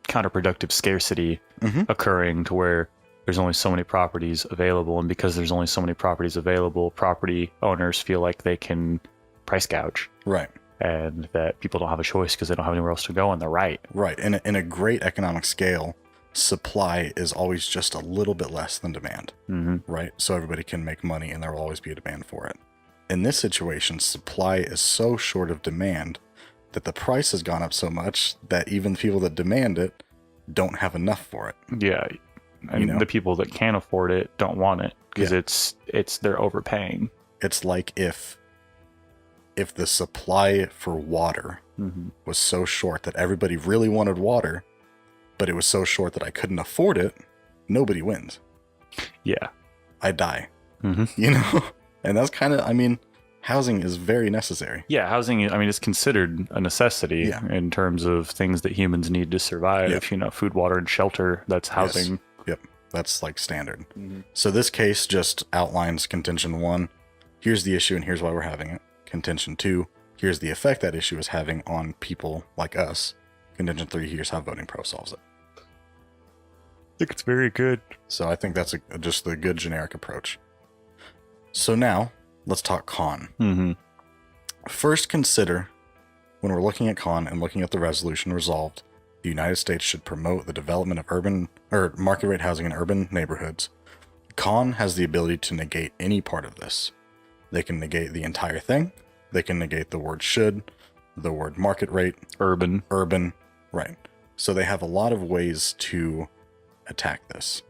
counterproductive scarcity occurring to where there's only so many properties available, and because there's only so many properties available, property owners feel like they can price gouge. Right. And that people don't have a choice because they don't have anywhere else to go, and they're right. Right. In a great economic scale, supply is always just a little bit less than demand. Right? So everybody can make money and there will always be a demand for it. In this situation, supply is so short of demand that the price has gone up so much that even the people that demand it don't have enough for it. Yeah. And the people that can't afford it don't want it because Yeah. it's they're overpaying. It's like if if the supply for water was so short that everybody really wanted water, but it was so short that I couldn't afford it, nobody wins. Yeah. I die. You know? And that's kind of, I mean, housing is very necessary. Yeah, housing, I mean, it's considered a necessity in terms of things that humans need to survive. Yep. You know, food, water, and shelter, that's housing. Yes. Yep. That's like standard. So this case just outlines contention 1. Here's the issue and here's why we're having it. Contention 2. Here's the effect that issue is having on people like us. Contention 3. Here's how Voting Pro solves it. I think it's very good. So I think that's just the good generic approach. So now let's talk con. First, consider when we're looking at con and looking at the resolution resolved, the United States should promote the development of urban or market rate housing in urban neighborhoods. Con has the ability to negate any part of this. They can negate the entire thing. They can negate the word should, the word market rate, Urban. Right. So they have a lot of ways to attack this.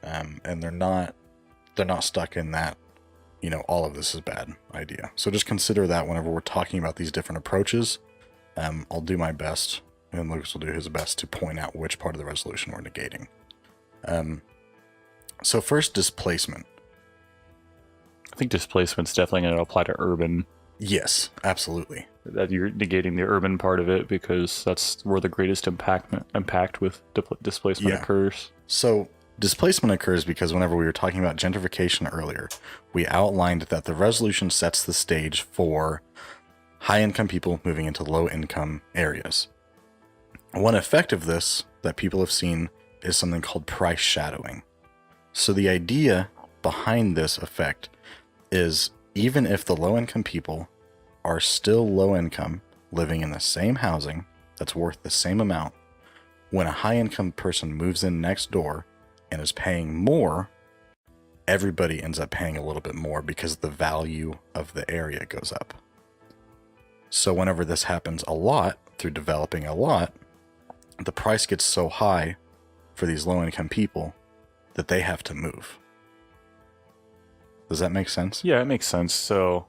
And they're not stuck in that, you know, all of this is bad idea. So just consider that whenever we're talking about these different approaches. I'll do my best, and Lucas will do his best to point out which part of the resolution we're negating. So first, displacement. I think displacement's definitely going to apply to urban. Yes, absolutely. That you're negating the urban part of it because that's where the greatest impact with displacement occurs. So displacement occurs because whenever we were talking about gentrification earlier, we outlined that the resolution sets the stage for high-income people moving into low-income areas. One effect of this that people have seen is something called price shadowing. So the idea behind this effect is even if the low-income people are still low-income, living in the same housing that's worth the same amount, when a high-income person moves in next door and is paying more, everybody ends up paying a little bit more because the value of the area goes up. So whenever this happens a lot, through developing a lot, the price gets so high for these low-income people that they have to move. Does that make sense? Yeah, it makes sense. So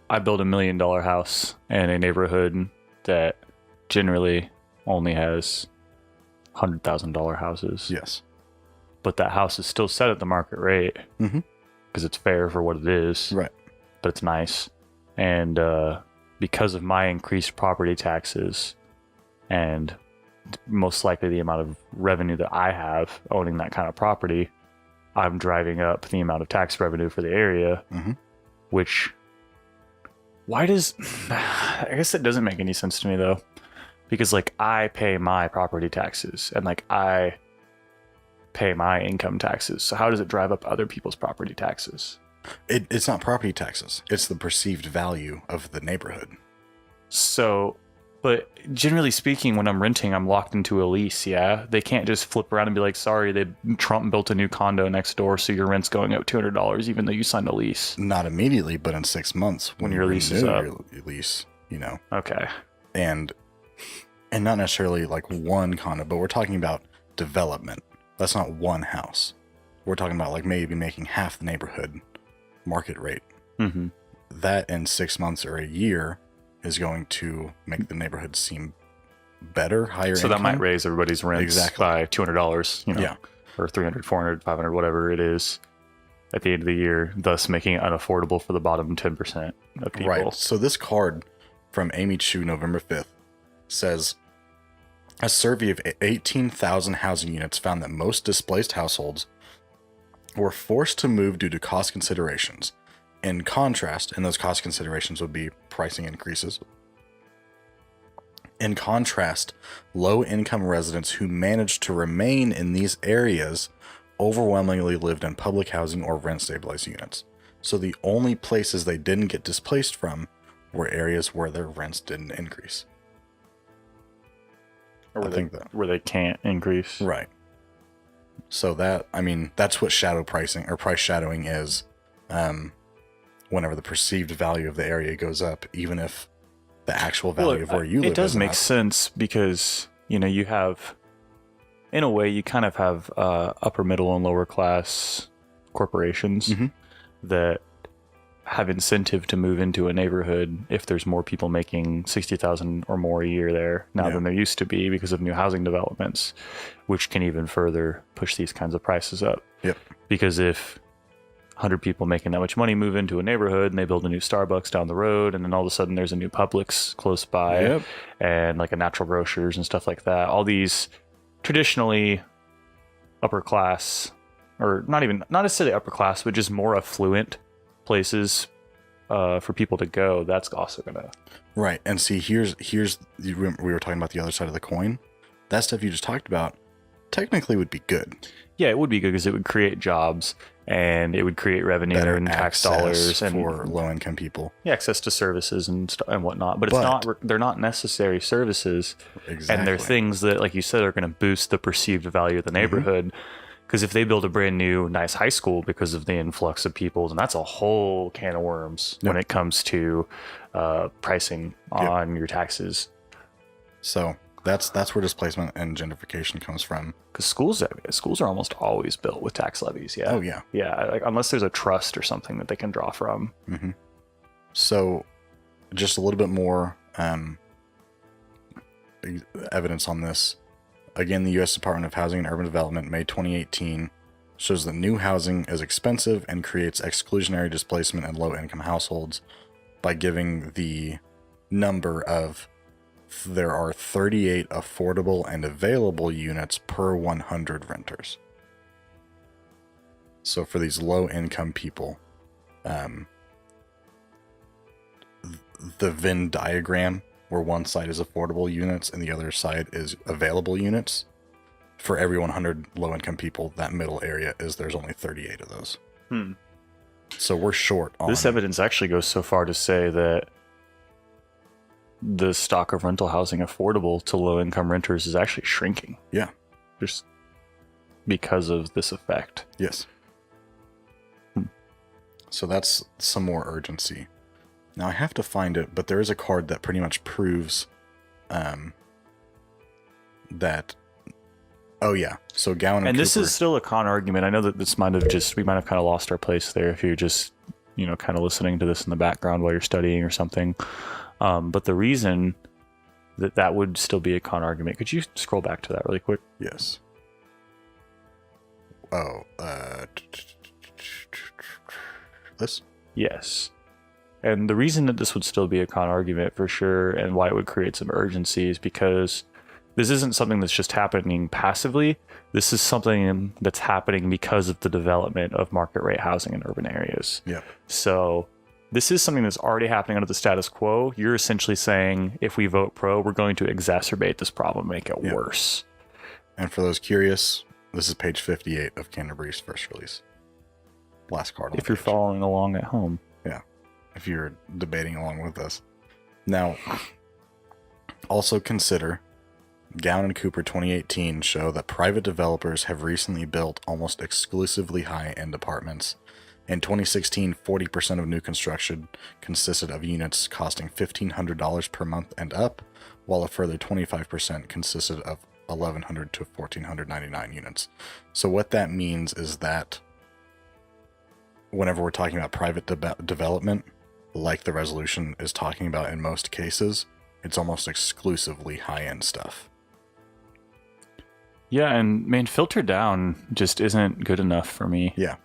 I built $1 million house in a neighborhood that generally only has $100,000 houses. Yes. But that house is still set at the market rate because it's fair for what it is. Right. But it's nice. And because of my increased property taxes and most likely the amount of revenue that I have owning that kind of property, I'm driving up the amount of tax revenue for the area, which, why does, I guess it doesn't make any sense to me though, because like I pay my property taxes and like I pay my income taxes. So how does it drive up other people's property taxes? It's not property taxes. It's the perceived value of the neighborhood. So, but generally speaking, when I'm renting, I'm locked into a lease, yeah? They can't just flip around and be like, sorry, Trump built a new condo next door, so your rent's going up $200 even though you signed a lease. Not immediately, but in 6 months. When your lease is up. Your lease, you know. Okay. And not necessarily like one condo, but we're talking about development. That's not one house. We're talking about like maybe making half the neighborhood market rate. That in 6 months or a year is going to make the neighborhood seem better, higher so income. That might raise everybody's rents by $200, you know, or $300, $400, $500, whatever it is at the end of the year, thus making it unaffordable for the bottom 10% of people. Right. So this card from Amy Chu, November 5th, says a survey of 18,000 housing units found that most displaced households were forced to move due to cost considerations. In contrast, and those cost considerations would be pricing increases. In contrast, low-income residents who managed to remain in these areas overwhelmingly lived in public housing or rent-stabilized units. So the only places they didn't get displaced from were areas where their rents didn't increase. Or where they can't increase. Right. So that, I mean, that's what shadow pricing or price shadowing is. Whenever the perceived value of the area goes up, even if the actual value of where you live. It does make sense because, you know, you have, in a way, you kind of have upper middle and lower class corporations that have incentive to move into a neighborhood if there's more people making $60,000 or more a year there now than there used to be because of new housing developments, which can even further push these kinds of prices up. Yep. Because if 100 people making that much money move into a neighborhood and they build a new Starbucks down the road, and then all of a sudden there's a new Publix close by, and like a Natural Grocers and stuff like that, all these traditionally upper class, or not necessarily upper class, but just more affluent places for people to go, that's also gonna right. And see, here's we were talking about the other side of the coin. That stuff you just talked about technically would be good. Yeah, it would be good because it would create jobs and it would create revenue and tax dollars and for low income people. Yeah, access to services and whatnot. But they're not necessary services. Exactly. And they're things that, like you said, are going to boost the perceived value of the neighborhood. Because if they build a brand new nice high school because of the influx of people, then that's a whole can of worms when it comes to pricing on your taxes. So that's where displacement and gentrification comes from. Because schools are almost always built with tax levies. Yeah. Oh yeah. Yeah. Like, unless there's a trust or something that they can draw from. Mm-hmm. So, just a little bit more evidence on this. Again, the U.S. Department of Housing and Urban Development, May 2018, shows that new housing is expensive and creates exclusionary displacement in low-income households by giving the number of there are 38 affordable and available units per 100 renters. So for these low-income people, the Venn diagram, where one side is affordable units and the other side is available units, for every 100 low-income people, that middle area there's only 38 of those. So we're short on... This evidence actually goes so far to say that the stock of rental housing affordable to low-income renters is actually shrinking. Yeah. Just because of this effect. Yes. So that's some more urgency. Now I have to find it, but there is a card that pretty much proves that. Oh yeah, so Gowan and this Cooper, is still a con argument. I know that we might have kind of lost our place there if you're just kind of listening to this in the background while you're studying or something. But the reason that would still be a con argument. Could you scroll back to that really quick? Yes. Oh, this? Yes. And the reason that this would still be a con argument for sure, and why it would create some urgency, is because this isn't something that's just happening passively. This is something that's happening because of the development of market rate housing in urban areas. Yeah. So this is something that's already happening under the status quo. You're essentially saying, if we vote pro, we're going to exacerbate this problem, make it worse. And for those curious, this is page 58 of Canterbury's first release. Last card on if you're following along at home. Yeah. If you're debating along with us. Now, also consider Gowan and Cooper 2018 show that private developers have recently built almost exclusively high-end apartments. In 2016, 40% of new construction consisted of units costing $1,500 per month and up, while a further 25% consisted of $1,100 to $1,499 units. So what that means is that whenever we're talking about private development, like the resolution is talking about in most cases, it's almost exclusively high-end stuff. Yeah, and filter down just isn't good enough for me. Yeah.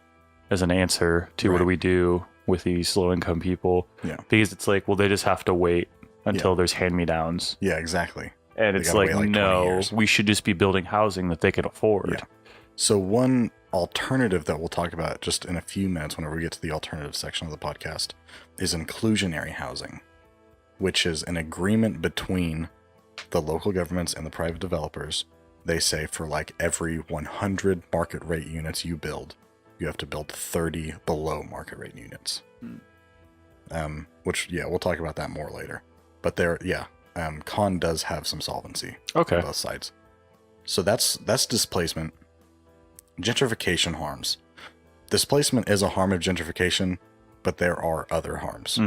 As an answer to what do we do with these low-income people? Yeah. Because it's like, well, they just have to wait until there's hand-me-downs. Yeah, exactly. And it's like no, we should just be building housing that they can afford. Yeah. So one alternative that we'll talk about just in a few minutes whenever we get to the alternative section of the podcast is inclusionary housing, which is an agreement between the local governments and the private developers. They say for like every 100 market rate units you build, you have to build 30 below market rate units. Which, we'll talk about that more later. But con does have some solvency on both sides. So that's displacement. Gentrification harms. Displacement is a harm of gentrification, but there are other harms.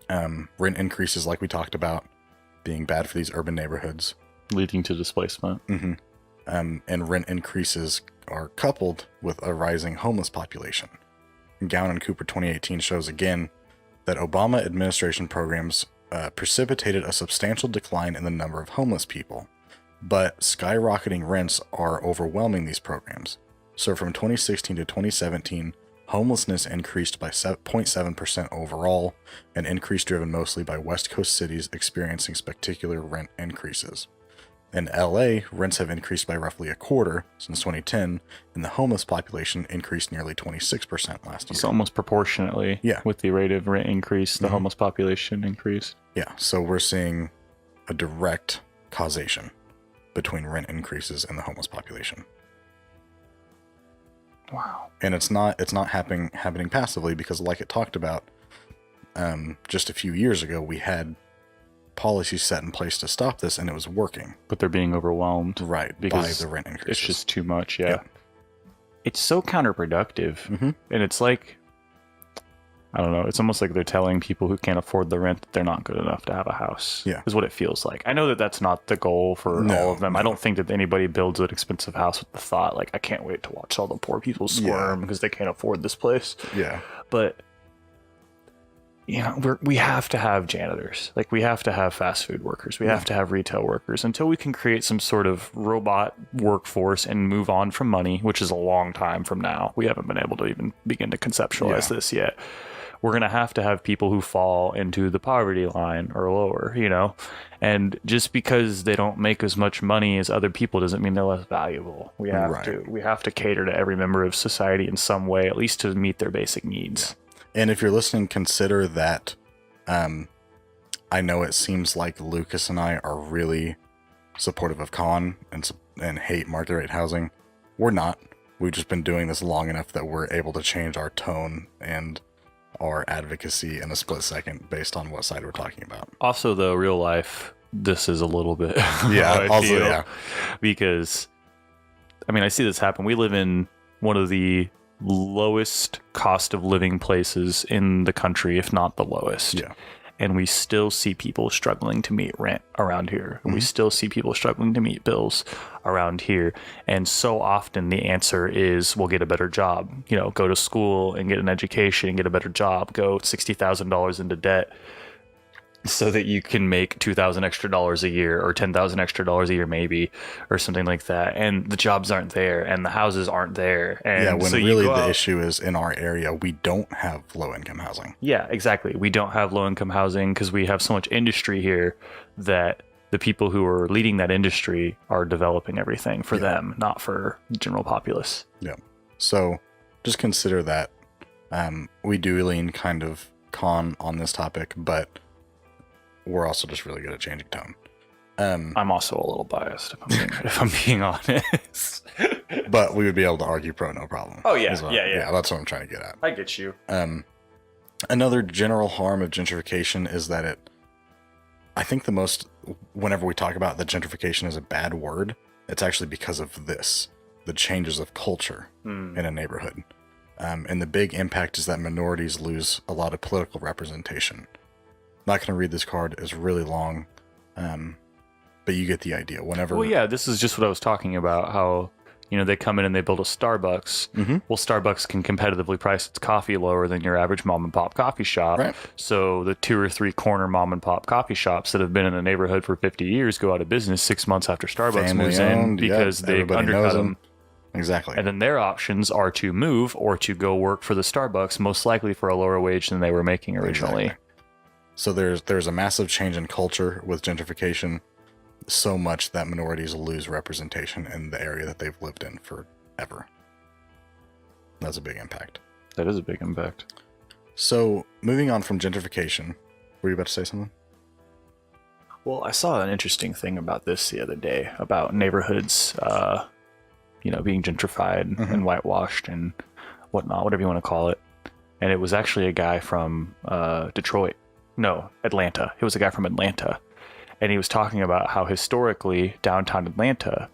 Rent increases, like we talked about, being bad for these urban neighborhoods. Leading to displacement. And rent increases are coupled with a rising homeless population, Gown and Cooper 2018 shows again that Obama administration programs precipitated a substantial decline in the number of homeless people, but skyrocketing rents are overwhelming these programs. So from 2016 to 2017, homelessness increased by 0.7% overall, an increase driven mostly by West Coast cities experiencing spectacular rent increases. In LA, rents have increased by roughly a quarter since 2010, and the homeless population increased nearly 26% last year. It's almost proportionately with the rate of rent increase, the homeless population increased. Yeah, so we're seeing a direct causation between rent increases and the homeless population. Wow. And it's not happening passively, because like it talked about just a few years ago, we had policies set in place to stop this, and it was working. But they're being overwhelmed. Right, because by the rent increases. It's just too much, yeah. It's so counterproductive. And it's like, I don't know, it's almost like they're telling people who can't afford the rent that they're not good enough to have a house. Yeah. Is what it feels like. I know that that's not the goal for all of them. I don't think that anybody builds an expensive house with the thought, like, I can't wait to watch all the poor people squirm because they can't afford this place. Yeah. But you know, we have to have janitors. Like, we have to have fast food workers. We have to have retail workers. Until we can create some sort of robot workforce and move on from money, which is a long time from now. We haven't been able to even begin to conceptualize this yet. We're going to have people who fall into the poverty line or lower, you know? And just because they don't make as much money as other people doesn't mean they're less valuable. We have to cater to every member of society in some way, at least to meet their basic needs. And if you're listening, consider that I know it seems like Lucas and I are really supportive of Con and hate market rate housing. We're not. We've just been doing this long enough that we're able to change our tone and our advocacy in a split second based on what side we're talking about. Also, though, real life, this is a little bit because, I mean, I see this happen. We live in one of the lowest cost of living places in the country, if not the lowest. Yeah. And we still see people struggling to meet rent around here. We still see people struggling to meet bills around here. And so often the answer is, we'll get a better job. You know, go to school and get an education, get a better job, go $60,000 into debt so that you can make $2,000 extra a year, or $10,000 extra a year maybe, or something like that. And the jobs aren't there, and the houses aren't there. And when really the issue is, in our area, we don't have low-income housing. Yeah, exactly. We don't have low-income housing because we have so much industry here that the people who are leading that industry are developing everything for them, not for the general populace. Yeah. So just consider that we do lean kind of con on this topic, but we're also just really good at changing tone. I'm also a little biased, if I'm being honest. But we would be able to argue pro, no problem. Oh, yeah. Yeah, that's what I'm trying to get at. I get you. Another general harm of gentrification is that I think whenever we talk about that gentrification is a bad word, it's actually because of the changes of culture in a neighborhood. And the big impact is that minorities lose a lot of political representation. Not going to read this card. It's really long, but you get the idea. Well, yeah, this is just what I was talking about, how, you know, they come in and they build a Starbucks. Well, Starbucks can competitively price its coffee lower than your average mom and pop coffee shop. Right. So the 2 or 3 corner mom and pop coffee shops that have been in a neighborhood for 50 years go out of business 6 months after Starbucks moves in because they undercut them. Exactly. And then their options are to move or to go work for the Starbucks, most likely for a lower wage than they were making originally. Exactly. So there's a massive change in culture with gentrification, so much that minorities lose representation in the area that they've lived in forever. That's a big impact. That is a big impact. So moving on from gentrification, were you about to say something? Well, I saw an interesting thing about this the other day, about neighborhoods, being gentrified and whitewashed and whatnot, whatever you want to call it. And it was actually a guy from Atlanta. It was a guy from Atlanta. And he was talking about how historically downtown Atlanta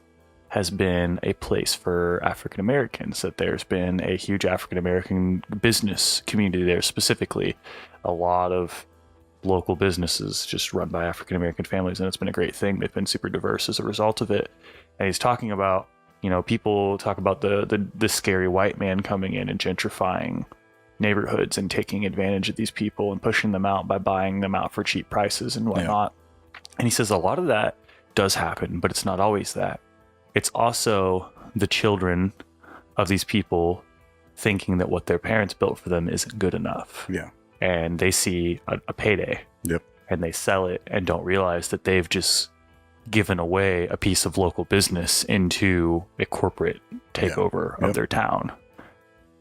has been a place for African Americans, that there's been a huge African American business community there specifically. A lot of local businesses just run by African American families, and it's been a great thing. They've been super diverse as a result of it. And he's talking about, people talk about the scary white man coming in and gentrifying neighborhoods and taking advantage of these people and pushing them out by buying them out for cheap prices and whatnot. And he says a lot of that does happen, but it's not always that. It's also the children of these people thinking that what their parents built for them isn't good enough. Yeah. And they see a payday. Yep. And they sell it and don't realize that they've just given away a piece of local business into a corporate takeover of their town.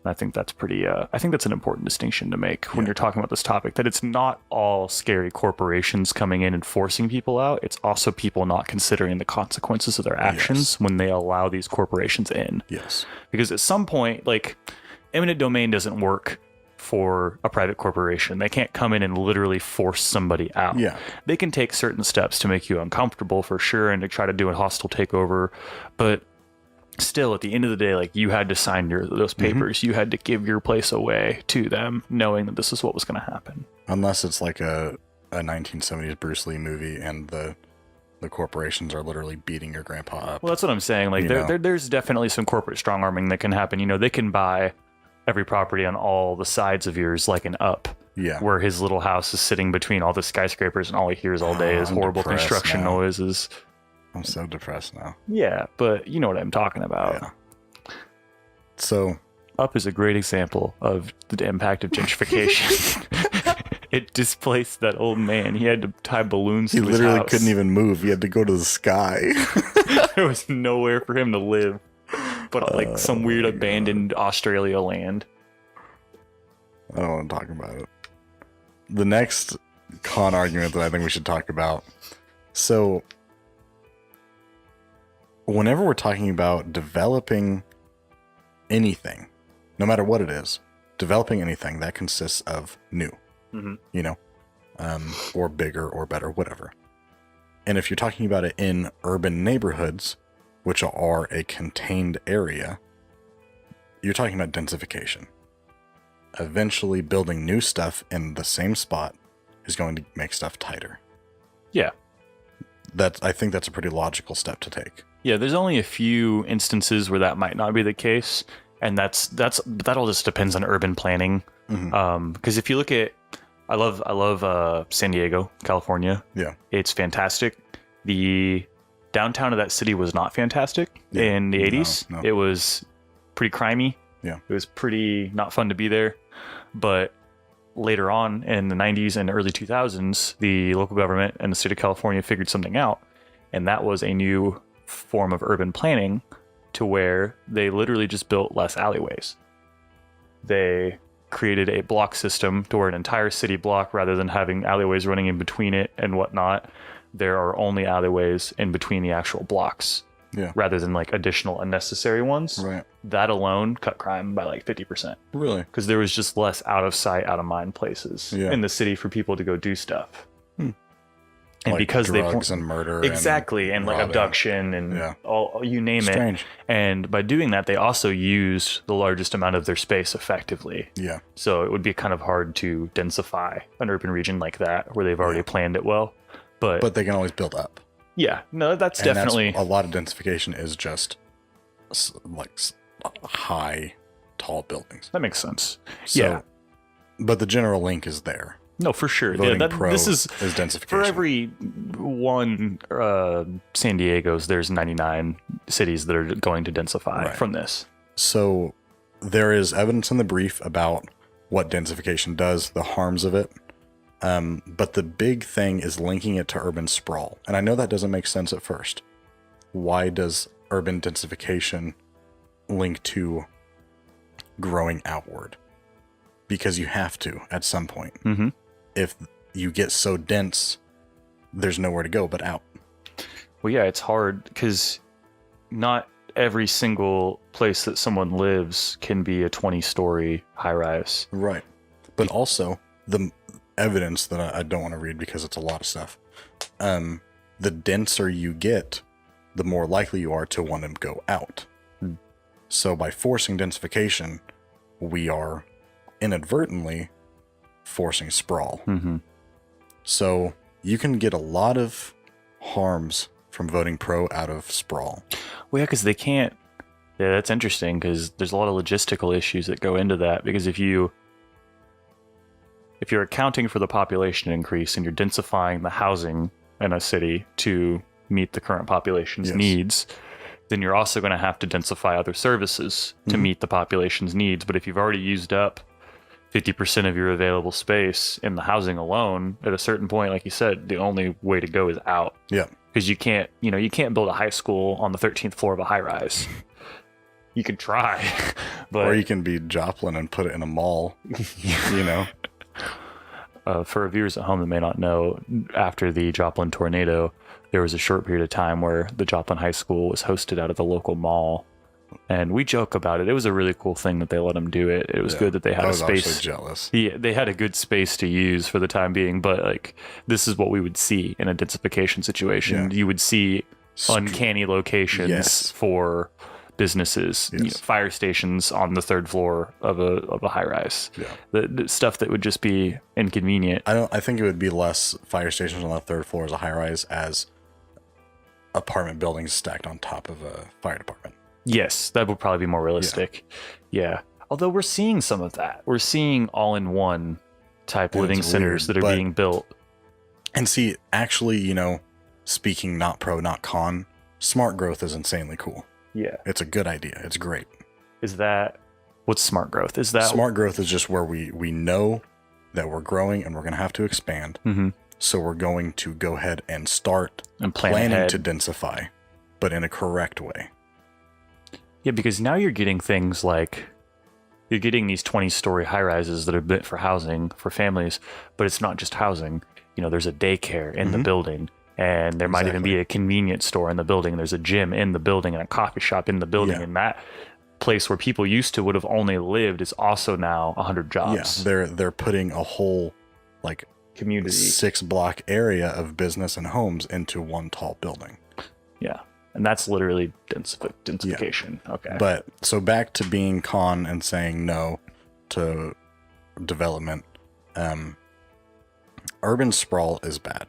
And I think that's I think that's an important distinction to make when you're talking about this topic, that it's not all scary corporations coming in and forcing people out. It's also people not considering the consequences of their actions when they allow these corporations in. Yes. Because at some point, like, eminent domain doesn't work for a private corporation. They can't come in and literally force somebody out. Yeah. They can take certain steps to make you uncomfortable for sure and to try to do a hostile takeover, but still at the end of the day, like, you had to sign those papers. You had to give your place away to them knowing that this is what was going to happen. Unless it's like a 1970s Bruce Lee movie and the corporations are literally beating your grandpa up. Well, that's what I'm saying. Like, there's definitely some corporate strong arming that can happen. You know, they can buy every property on all the sides of yours, like an Up, where his little house is sitting between all the skyscrapers and all he hears all day is horrible construction noises. I'm so depressed now. Yeah, but you know what I'm talking about. Yeah. So Up is a great example of the impact of gentrification. It displaced that old man. He had to tie balloons to his house. He literally couldn't even move. He had to go to the sky. There was nowhere for him to live but like some weird abandoned Australia land. I don't want to talk about it. The next con argument that I think we should talk about. So, whenever we're talking about developing anything, no matter what it is, developing anything that consists of new, you know, or bigger or better, whatever. And if you're talking about it in urban neighborhoods, which are a contained area, you're talking about densification. Eventually building new stuff in the same spot is going to make stuff tighter. Yeah. I think that's a pretty logical step to take. Yeah, there's only a few instances where that might not be the case, and that all just depends on urban planning. Because if you look at, I love San Diego, California. Yeah, it's fantastic. The downtown of that city was not fantastic in the 80s. No. It was pretty crimey. Yeah, it was pretty not fun to be there. But later on in the 90s and early 2000s, the local government and the state of California figured something out, and that was a new form of urban planning to where they literally just built less alleyways. They created a block system to where an entire city block, rather than having alleyways running in between it and whatnot, there are only alleyways in between the actual blocks. Yeah. Rather than like additional unnecessary ones. Right. That alone cut crime by like 50%. Really? Because there was just less out of sight, out of mind places in the city for people to go do stuff. And like because drugs and murder. Exactly. And like abduction and all, you name it. And by doing that, they also used the largest amount of their space effectively. Yeah. So it would be kind of hard to densify an urban region like that where they've already planned it well. But they can always build up. Yeah, no, that's definitely... a lot of densification is just like high, tall buildings. That makes sense. So, but the general link is there. No, for sure. This is densification. For every one San Diego's, there's 99 cities that are going to densify from this. So there is evidence in the brief about what densification does, the harms of it. But the big thing is linking it to urban sprawl. And I know that doesn't make sense at first. Why does urban densification link to growing outward? Because you have to at some point. If you get so dense, there's nowhere to go but out. Well, yeah, it's hard because not every single place that someone lives can be a 20-story high-rise. Right. But also, the evidence that I don't want to read because it's a lot of stuff. The denser you get, the more likely you are to want to go out. So by forcing densification, we are inadvertently forcing sprawl. So you can get a lot of harms from voting pro out of sprawl. Well, yeah, because they can't. Yeah, that's interesting because there's a lot of logistical issues that go into that. Because if you if you're accounting for the population increase and you're densifying the housing in a city to meet the current population's needs, then you're also going to have to densify other services to meet the population's needs. But if you've already used up 50% of your available space in the housing alone, at a certain point, like you said, the only way to go is out. Yeah. Because you can't build a high school on the 13th floor of a high rise. You could try, but or you can be Joplin and put it in a mall, you know. For viewers at home that may not know, after the Joplin tornado, there was a short period of time where the Joplin High School was hosted out of the local mall. And we joke about it. It was a really cool thing that they let them do it. It was good that they had a space. I was jealous. Yeah, they had a good space to use for the time being. But like, this is what we would see in a densification situation. Yeah. You would see uncanny locations for businesses, fire stations on the third floor of a high rise. Yeah, the stuff that would just be inconvenient. I think it would be less fire stations on the third floor as a high rise as apartment buildings stacked on top of a fire department. Yes, that would probably be more realistic. Yeah. Although we're seeing some of that. We're seeing all-in-one type living centers that are being built. And see, actually, you know, speaking not pro, not con, smart growth is insanely cool. Yeah. It's a good idea. It's great. What's smart growth? Smart growth is just where we know that we're growing and we're going to have to expand. Mm-hmm. So we're going to go ahead and start planning to densify, but in a correct way. Yeah, because now you're getting things like, you're getting these 20-story high-rises that are meant for housing for families, but it's not just housing. You know, there's a daycare in the building, and there might even be a convenience store in the building. There's a gym in the building and a coffee shop in the building, and that place where people used to would have only lived is also now 100 jobs. Yeah, they're putting a whole like community 6-block area of business and homes into one tall building. Yeah. And that's literally densification. Yeah. Okay. But so back to being con and saying no to development. Urban sprawl is bad.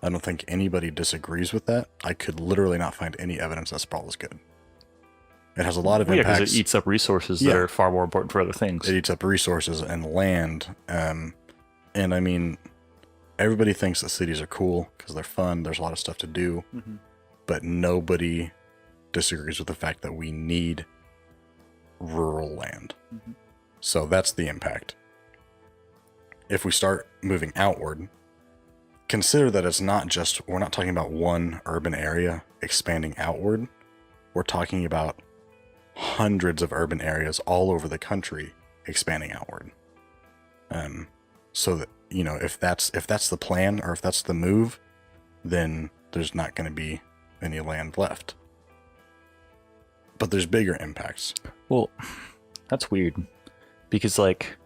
I don't think anybody disagrees with that. I could literally not find any evidence that sprawl is good. It has a lot of impacts. Yeah, because it eats up resources that are far more important for other things. It eats up resources and land. And I mean, everybody thinks that cities are cool because they're fun. There's a lot of stuff to do. Mm-hmm. But nobody disagrees with the fact that we need rural land. Mm-hmm. So that's the impact. If we start moving outward, consider that it's not just, we're not talking about one urban area expanding outward. We're talking about hundreds of urban areas all over the country expanding outward. So that, you know, if that's the plan or if that's the move, then there's not going to be any land left. But there's bigger impacts. Well, that's weird because, like,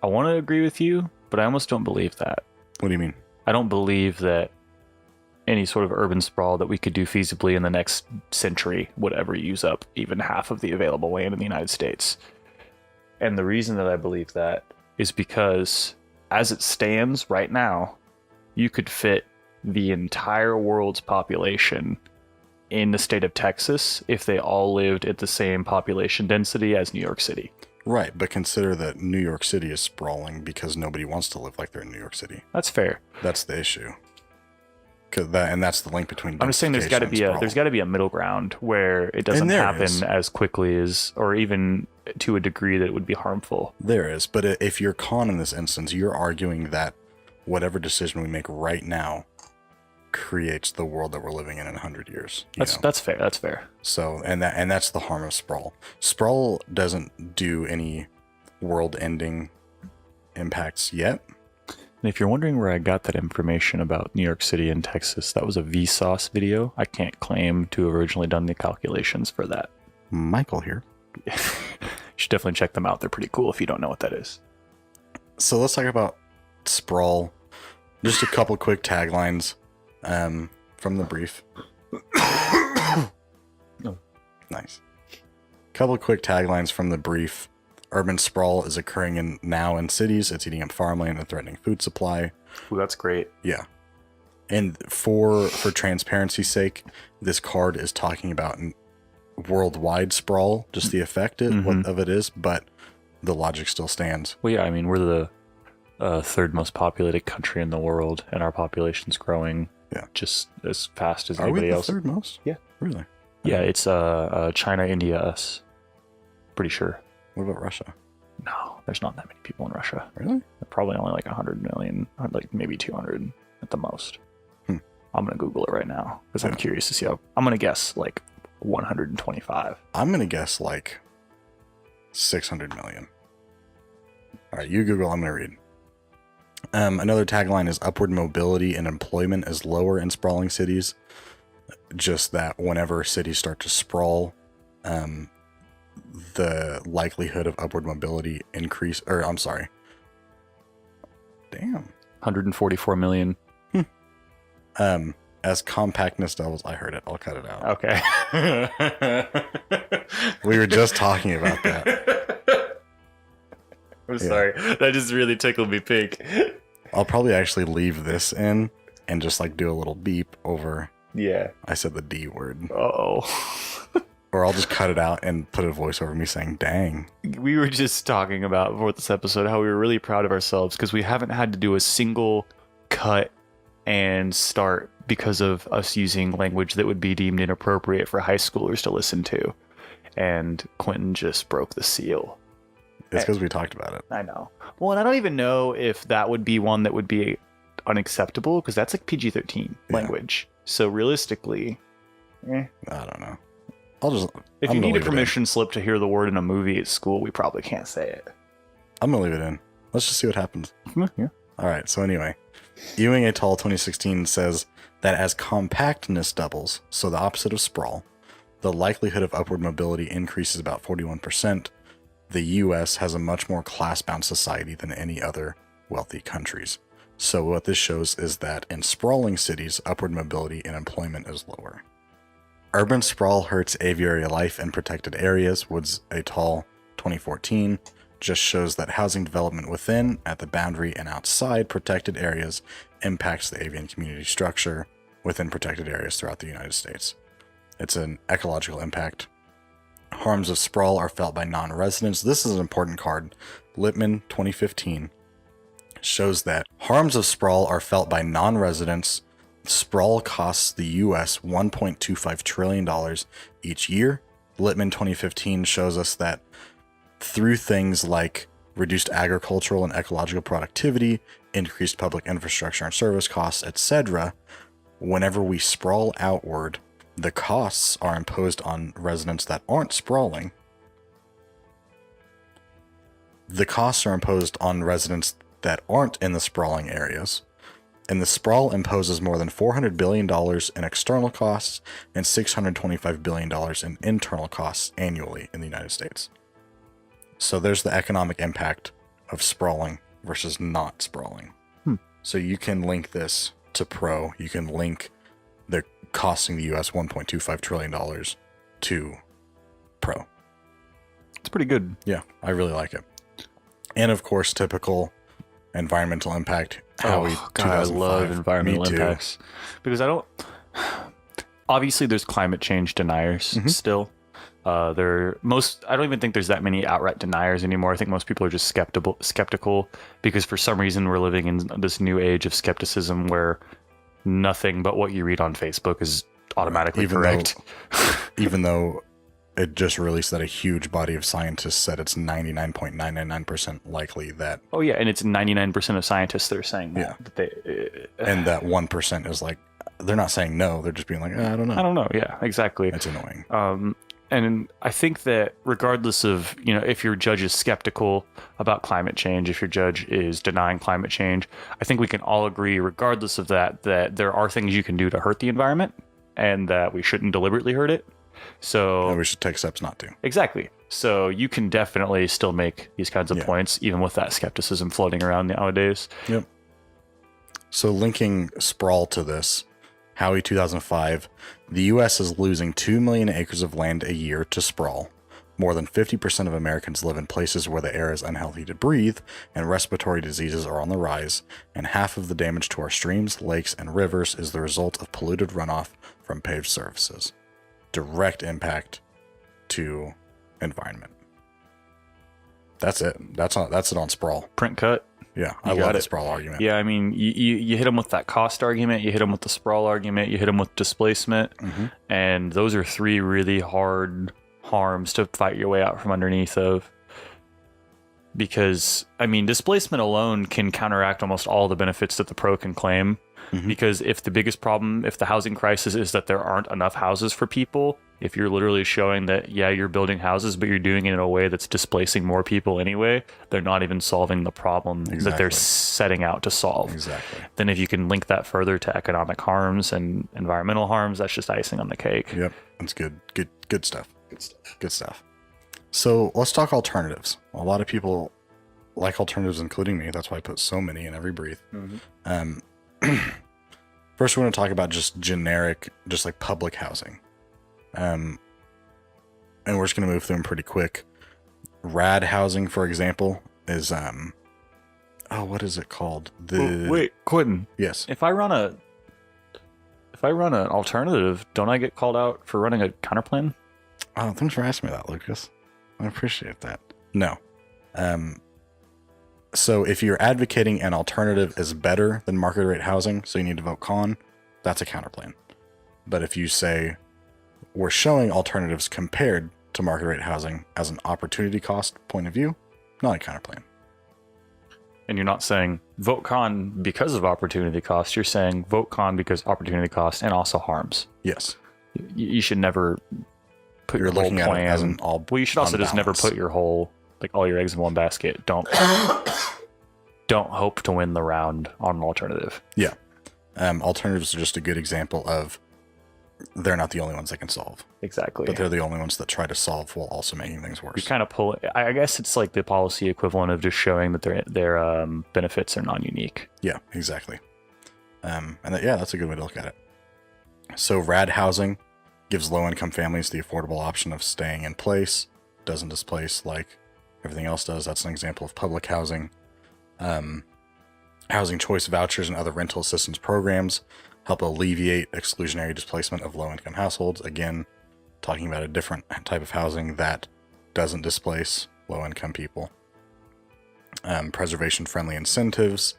I want to agree with you, but I almost don't believe that. What do you mean? I don't believe that any sort of urban sprawl that we could do feasibly in the next century would ever use up even half of the available land in the United States. And the reason that I believe that is because as it stands right now, you could fit the entire world's population in the state of Texas if they all lived at the same population density as New York City. Right, but consider that New York City is sprawling because nobody wants to live like they're in New York City. That's fair. That's the issue. And that's the link between. I'm just saying there's got to be a middle ground where it doesn't happen as quickly as, or even to a degree that it would be harmful. There is, but if you're con in this instance, you're arguing that whatever decision we make right now creates the world that we're living in 100 years. That's fair. That's fair. So, and that's the harm of sprawl. Sprawl doesn't do any world-ending impacts yet. And if you're wondering where I got that information about New York City and Texas, that was a Vsauce video. I can't claim to have originally done the calculations for that. Michael here. You should definitely check them out. They're pretty cool if you don't know what that is. So let's talk about sprawl. Just a couple quick taglines from the brief. Oh. Nice. Couple quick taglines from the brief. Urban sprawl is occurring now in cities. It's eating up farmland and threatening food supply. Ooh, that's great. Yeah. And for transparency's sake, this card is talking about worldwide sprawl, just the effect of it is. But the logic still stands. Well, yeah, I mean, we're the third most populated country in the world, and our population's growing just as fast as anybody else. Are we the third most? Yeah. Really? Yeah, it's China, India, us. Pretty sure. What about Russia? No, there's not that many people in Russia. Really? Probably only like 100 million, or like maybe 200 at the most. I'm going to Google it right now because I'm curious to see how. I'm going to guess like 125. I'm going to guess like 600 million. All right, you Google, I'm going to read. Another tagline is upward mobility and employment is lower in sprawling cities. Just that whenever cities start to sprawl, the likelihood of upward mobility increase, or I'm sorry. Damn. 144 million. As compactness doubles, I heard it. I'll cut it out. Okay. We were just talking about that. I'm sorry. That just really tickled me pink. I'll probably actually leave this in and just like do a little beep over. Yeah. I said the D word. Oh. Or I'll just cut it out and put a voice over me saying, dang. We were just talking about before this episode how we were really proud of ourselves because we haven't had to do a single cut and start because of us using language that would be deemed inappropriate for high schoolers to listen to. And Quentin just broke the seal. It's because we talked about it. I know. Well, and I don't even know if that would be one that would be unacceptable because that's like PG-13 language. So realistically, I don't know. If you need a permission slip to hear the word in a movie at school, we probably can't say it. I'm going to leave it in. Let's just see what happens. Yeah. All right. So anyway, Ewing et al. 2016 says that as compactness doubles, so the opposite of sprawl, the likelihood of upward mobility increases about 41%. The U.S. has a much more class-bound society than any other wealthy countries. So what this shows is that in sprawling cities, upward mobility and employment is lower. Urban sprawl hurts aviary life in protected areas. Woods et al. 2014 just shows that housing development within, at the boundary, and outside protected areas impacts the avian community structure within protected areas throughout the United States. It's an ecological impact. Harms of sprawl are felt by non-residents. This is an important card. Lippman 2015 shows that harms of sprawl are felt by non-residents. Sprawl costs the U.S. $1.25 trillion each year. Lippman 2015 shows us that through things like reduced agricultural and ecological productivity, increased public infrastructure and service costs, etc., whenever we sprawl outward, the costs are imposed on residents that aren't sprawling. The costs are imposed on residents that aren't in the sprawling areas. And the sprawl imposes more than $400 billion in external costs and $625 billion in internal costs annually in the United States. So there's the economic impact of sprawling versus not sprawling. So you can link this to pro. You can link the costing the U.S. $1.25 trillion to pro. It's pretty good. Yeah, I really like it. And of course, typical environmental impact. God, I love environmental impacts because obviously there's climate change deniers still. I don't even think there's that many outright deniers anymore. I think most people are just skeptical because for some reason we're living in this new age of skepticism where nothing but what you read on Facebook is automatically correct. Even though it just released that a huge body of scientists said it's 99.999% likely that. Oh yeah, and it's 99% of scientists that are saying that. Yeah. That they, and that 1% is like, they're not saying no, they're just being like, I don't know. I don't know. Yeah, exactly. It's annoying. And I think that regardless of, if your judge is skeptical about climate change, if your judge is denying climate change, I think we can all agree, regardless of that there are things you can do to hurt the environment and that we shouldn't deliberately hurt it. So and we should take steps not to. Exactly. So you can definitely still make these kinds of points, even with that skepticism floating around nowadays. Yep. So linking sprawl to this, Howie 2005, the U.S. is losing 2 million acres of land a year to sprawl. More than 50% of Americans live in places where the air is unhealthy to breathe, and respiratory diseases are on the rise, and half of the damage to our streams, lakes, and rivers is the result of polluted runoff from paved surfaces. Direct impact to environment. That's it. That's it on sprawl. Print cut. Yeah, You I got love the it. sprawl argument. Yeah, I mean, you hit them with that cost argument, you hit them with the sprawl argument, you hit them with displacement, and those are three really hard harms to fight your way out from underneath of. Because, I mean, displacement alone can counteract almost all the benefits that the pro can claim. Because if the biggest problem, if the housing crisis is that there aren't enough houses for people, if you're literally showing that, yeah, you're building houses, but you're doing it in a way that's displacing more people anyway, they're not even solving the problem that they're setting out to solve. Exactly. Then if you can link that further to economic harms and environmental harms, that's just icing on the cake. Yep. That's good. Good stuff. Good stuff. So let's talk alternatives. A lot of people like alternatives, including me. That's why I put so many in every brief. First, we're going to talk about just generic, just like public housing. And we're just going to move through them pretty quick. Rad housing, for example, is what is it called? Wait, Quentin. Yes. If I run an alternative, don't I get called out for running a counterplan? Oh, thanks for asking me that, Lucas. I appreciate that. No. So if you're advocating an alternative is better than market rate housing, so you need to vote con, that's a counterplan. But if you say we're showing alternatives compared to market rate housing as an opportunity cost point of view, not a counterplan. And you're not saying vote con because of opportunity cost. You're saying vote con because opportunity cost and also harms. Yes. You should never put You're your whole looking at it plan. as an all. Well, you should also just never put your whole, like, all your eggs in one basket. Don't hope to win the round on an alternative. Yeah. Alternatives are just a good example of they're not the only ones that can solve. Exactly. But they're the only ones that try to solve while also making things You worse. kind of pull. I guess it's like the policy equivalent of just showing that their benefits are non-unique. Yeah, exactly. That's a good way to look at it. So rad housing gives low-income families the affordable option of staying in place, doesn't displace like everything else does. That's an example of public housing. Housing choice vouchers and other rental assistance programs help alleviate exclusionary displacement of low-income households. Again, talking about a different type of housing that doesn't displace low-income people. Preservation-friendly incentives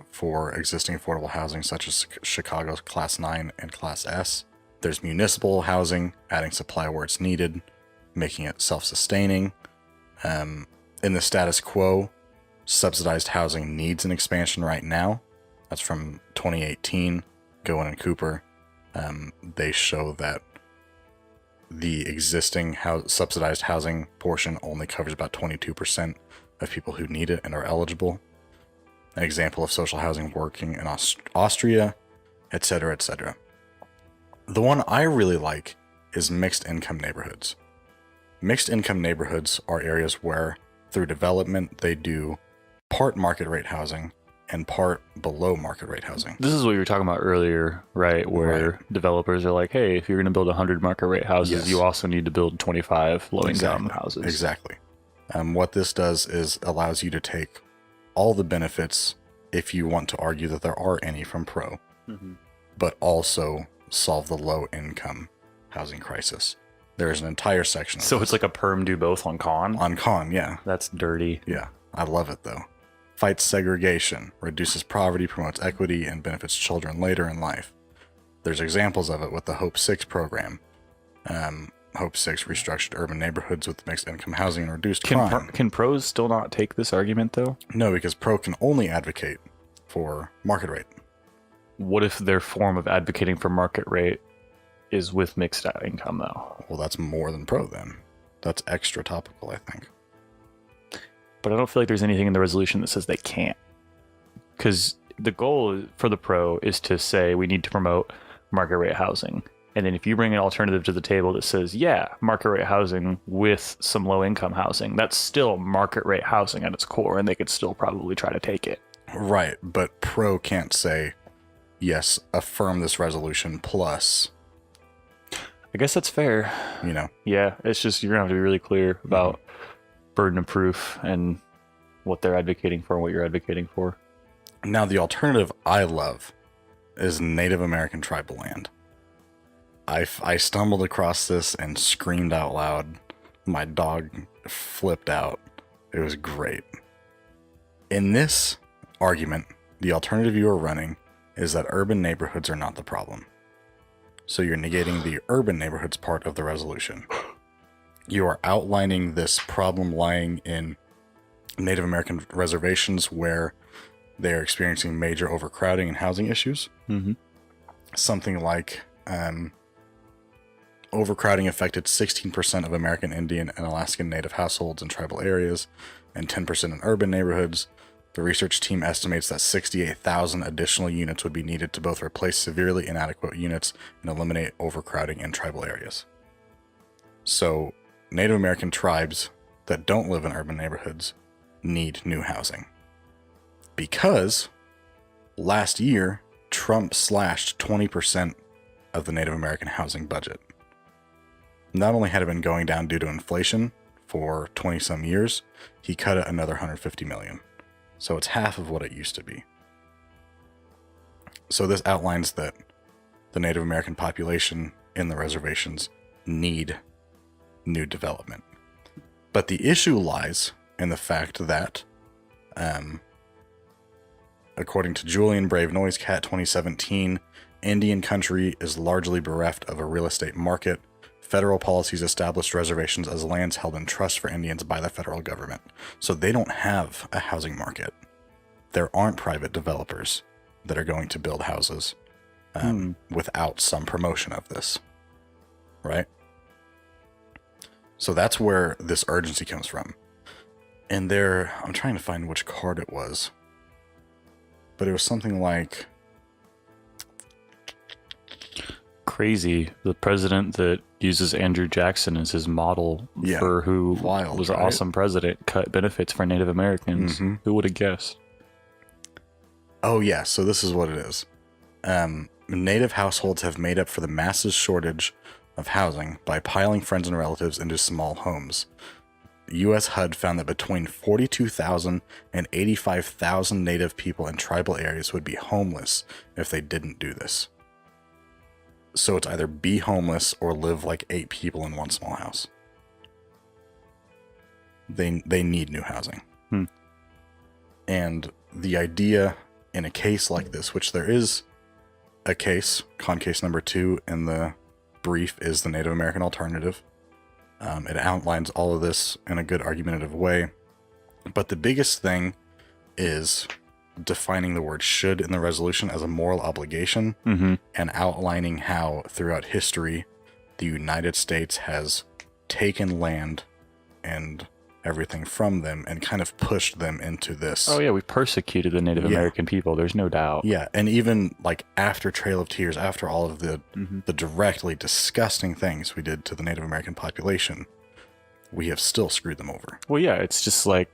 for existing affordable housing, such as Chicago's Class 9 and Class S. There's municipal housing, adding supply where it's needed, making it self-sustaining. In the status quo, subsidized housing needs an expansion right now. That's from 2018, Goen and Cooper. They show that the existing subsidized housing portion only covers about 22% of people who need it and are eligible. An example of social housing working in Austria, etc., etc. The one I really like is mixed income neighborhoods. Mixed income neighborhoods are areas where, through development, they do part market rate housing and part below market rate housing. This is what you were talking about earlier, right? Where developers are like, hey, if you're going to build 100 market rate houses, you also need to build 25 low-income houses. Exactly. What this does is allows you to take all the benefits, if you want to argue that there are any from pro, but also solve the low-income housing crisis. There is an entire section of So this. it's like a perm do both on con? On con, yeah. That's dirty. Yeah, I love it though. Fights segregation, reduces poverty, promotes equity, and benefits children later in life. There's examples of it with the Hope 6 program. Hope 6 restructured urban neighborhoods with mixed income housing and reduced crime. Can pros still not take this argument, though? No, because pro can only advocate for market rate. What if their form of advocating for market rate is with mixed income, though? Well, that's more than pro then. That's extra topical, I think. But I don't feel like there's anything in the resolution that says they can't. Because the goal for the pro is to say we need to promote market rate housing. And then if you bring an alternative to the table that says, yeah, market rate housing with some low income housing, that's still market rate housing at its core, and they could still probably try to take it. Right, but pro can't say, yes, affirm this resolution plus, I guess that's fair. you know. Yeah, it's just you're going to have to be really clear about burden of proof and what they're advocating for and what you're advocating for. Now, the alternative I love is Native American tribal land. I stumbled across this and screamed out loud. My dog flipped out. It was great. In this argument, the alternative you are running is that urban neighborhoods are not the problem. So you're negating the urban neighborhoods part of the resolution. You are outlining this problem lying in Native American reservations where they are experiencing major overcrowding and housing issues. Mm-hmm. Something like overcrowding affected 16% of American Indian and Alaskan Native households in tribal areas and 10% in urban neighborhoods. The research team estimates that 68,000 additional units would be needed to both replace severely inadequate units and eliminate overcrowding in tribal areas. So, Native American tribes that don't live in urban neighborhoods need new housing. Because last year, Trump slashed 20% of the Native American housing budget. Not only had it been going down due to inflation for 20-some years, he cut it another $150 million. So it's half of what it used to be. So this outlines that the Native American population in the reservations need new development. But the issue lies in the fact that, according to Julian Brave Noise Cat 2017, Indian country is largely bereft of a real estate market. Federal policies established reservations as lands held in trust for Indians by the federal government. So they don't have a housing market. There aren't private developers that are going to build houses without some promotion of this. Right? So that's where this urgency comes from. And there, I'm trying to find which card it was. But it was something like... Crazy. The president that uses Andrew Jackson as his model for who was an awesome president cut benefits for Native Americans. Mm-hmm. Who would have guessed? Oh, yeah. So this is what it is. Native households have made up for the massive shortage of housing by piling friends and relatives into small homes. U.S. HUD found that between 42,000 and 85,000 Native people in tribal areas would be homeless if they didn't do this. So it's either be homeless or live like 8 people in one small house. They need new housing. And the idea in a case like this, which there is a case, con case number 2 in the brief is the Native American alternative. It outlines all of this in a good argumentative way. But the biggest thing is defining the word should in the resolution as a moral obligation and outlining how throughout history the United States has taken land and everything from them and kind of pushed them into this. Oh yeah, we persecuted the Native American people, there's no doubt. Yeah, and even like after Trail of Tears, after all of the directly disgusting things we did to the Native American population, we have still screwed them over. Well yeah, it's just like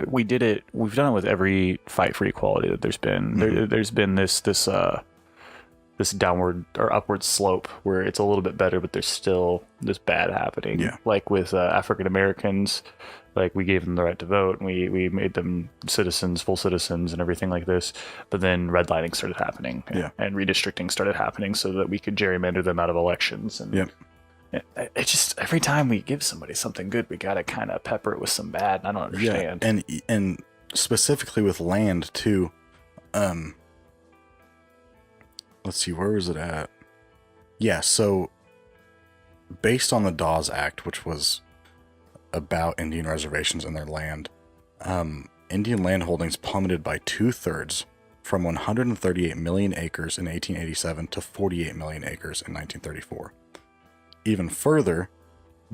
we've done it with every fight for equality that there's been. There's been this downward or upward slope where it's a little bit better, but there's still this bad happening. Yeah. Like with African Americans, like we gave them the right to vote and we made them citizens, full citizens and everything like this. But then redlining started happening and redistricting started happening so that we could gerrymander them out of elections. And it's just every time we give somebody something good, we got to kind of pepper it with some bad. And I don't understand. Yeah. And specifically with land too. Let's see, where was it at? Yeah, so based on the Dawes Act, which was about Indian reservations and their land, Indian land holdings plummeted by 2/3 from 138 million acres in 1887 to 48 million acres in 1934. Even further,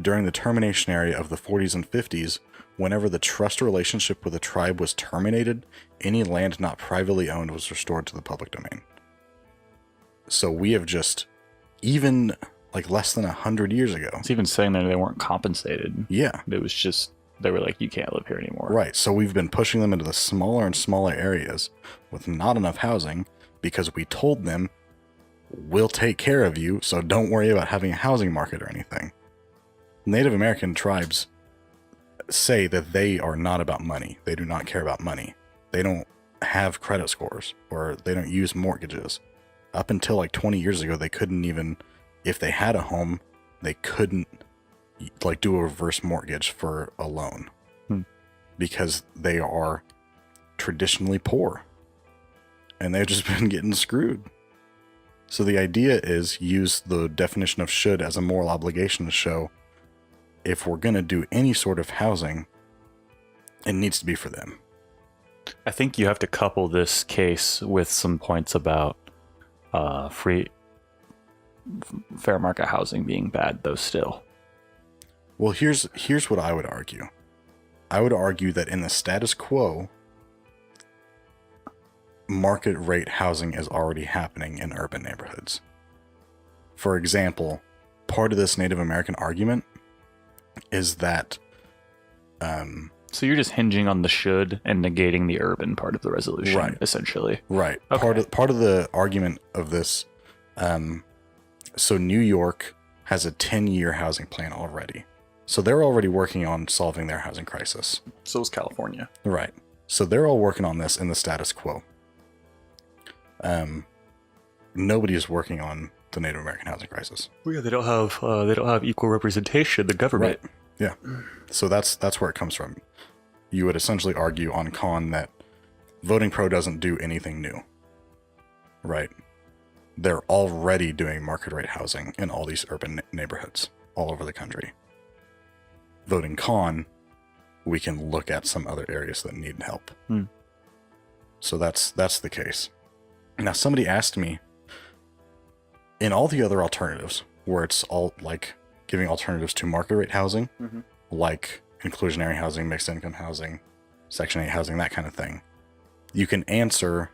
during the termination area of the 40s and 50s, whenever the trust relationship with a tribe was terminated, any land not privately owned was restored to the public domain. So we have just, even like less than 100 years ago. It's even saying that they weren't compensated. Yeah. It was just, they were like, you can't live here anymore. Right. So we've been pushing them into the smaller and smaller areas with not enough housing because we told them, we'll take care of you, so don't worry about having a housing market or anything. Native American tribes say that they are not about money. They do not care about money. They don't have credit scores or they don't use mortgages. Up until like 20 years ago, they couldn't even, if they had a home, they couldn't like do a reverse mortgage for a loan because they are traditionally poor and they've just been getting screwed. So the idea is use the definition of should as a moral obligation to show if we're going to do any sort of housing, it needs to be for them. I think you have to couple this case with some points about free fair market housing being bad, though still. Well, here's what I would argue. I would argue that in the status quo, market rate housing is already happening in urban neighborhoods. For example, part of this Native American argument is that so you're just hinging on the should and negating the urban part of the resolution, right, essentially. Right. Okay. Part of the argument of this, so New York has a 10-year housing plan already. So they're already working on solving their housing crisis. So is California. Right. So they're all working on this in the status quo. Nobody is working on the Native American housing crisis. Well, yeah, they don't have equal representation in the government. Right. Yeah. So that's where it comes from. You would essentially argue on con that voting pro doesn't do anything new. Right. They're already doing market rate housing in all these urban neighborhoods all over the country. Voting con, we can look at some other areas that need help. So that's the case. Now, somebody asked me, in all the other alternatives, where it's all like giving alternatives to market rate housing, like inclusionary housing, mixed income housing, Section 8 housing, that kind of thing, you can answer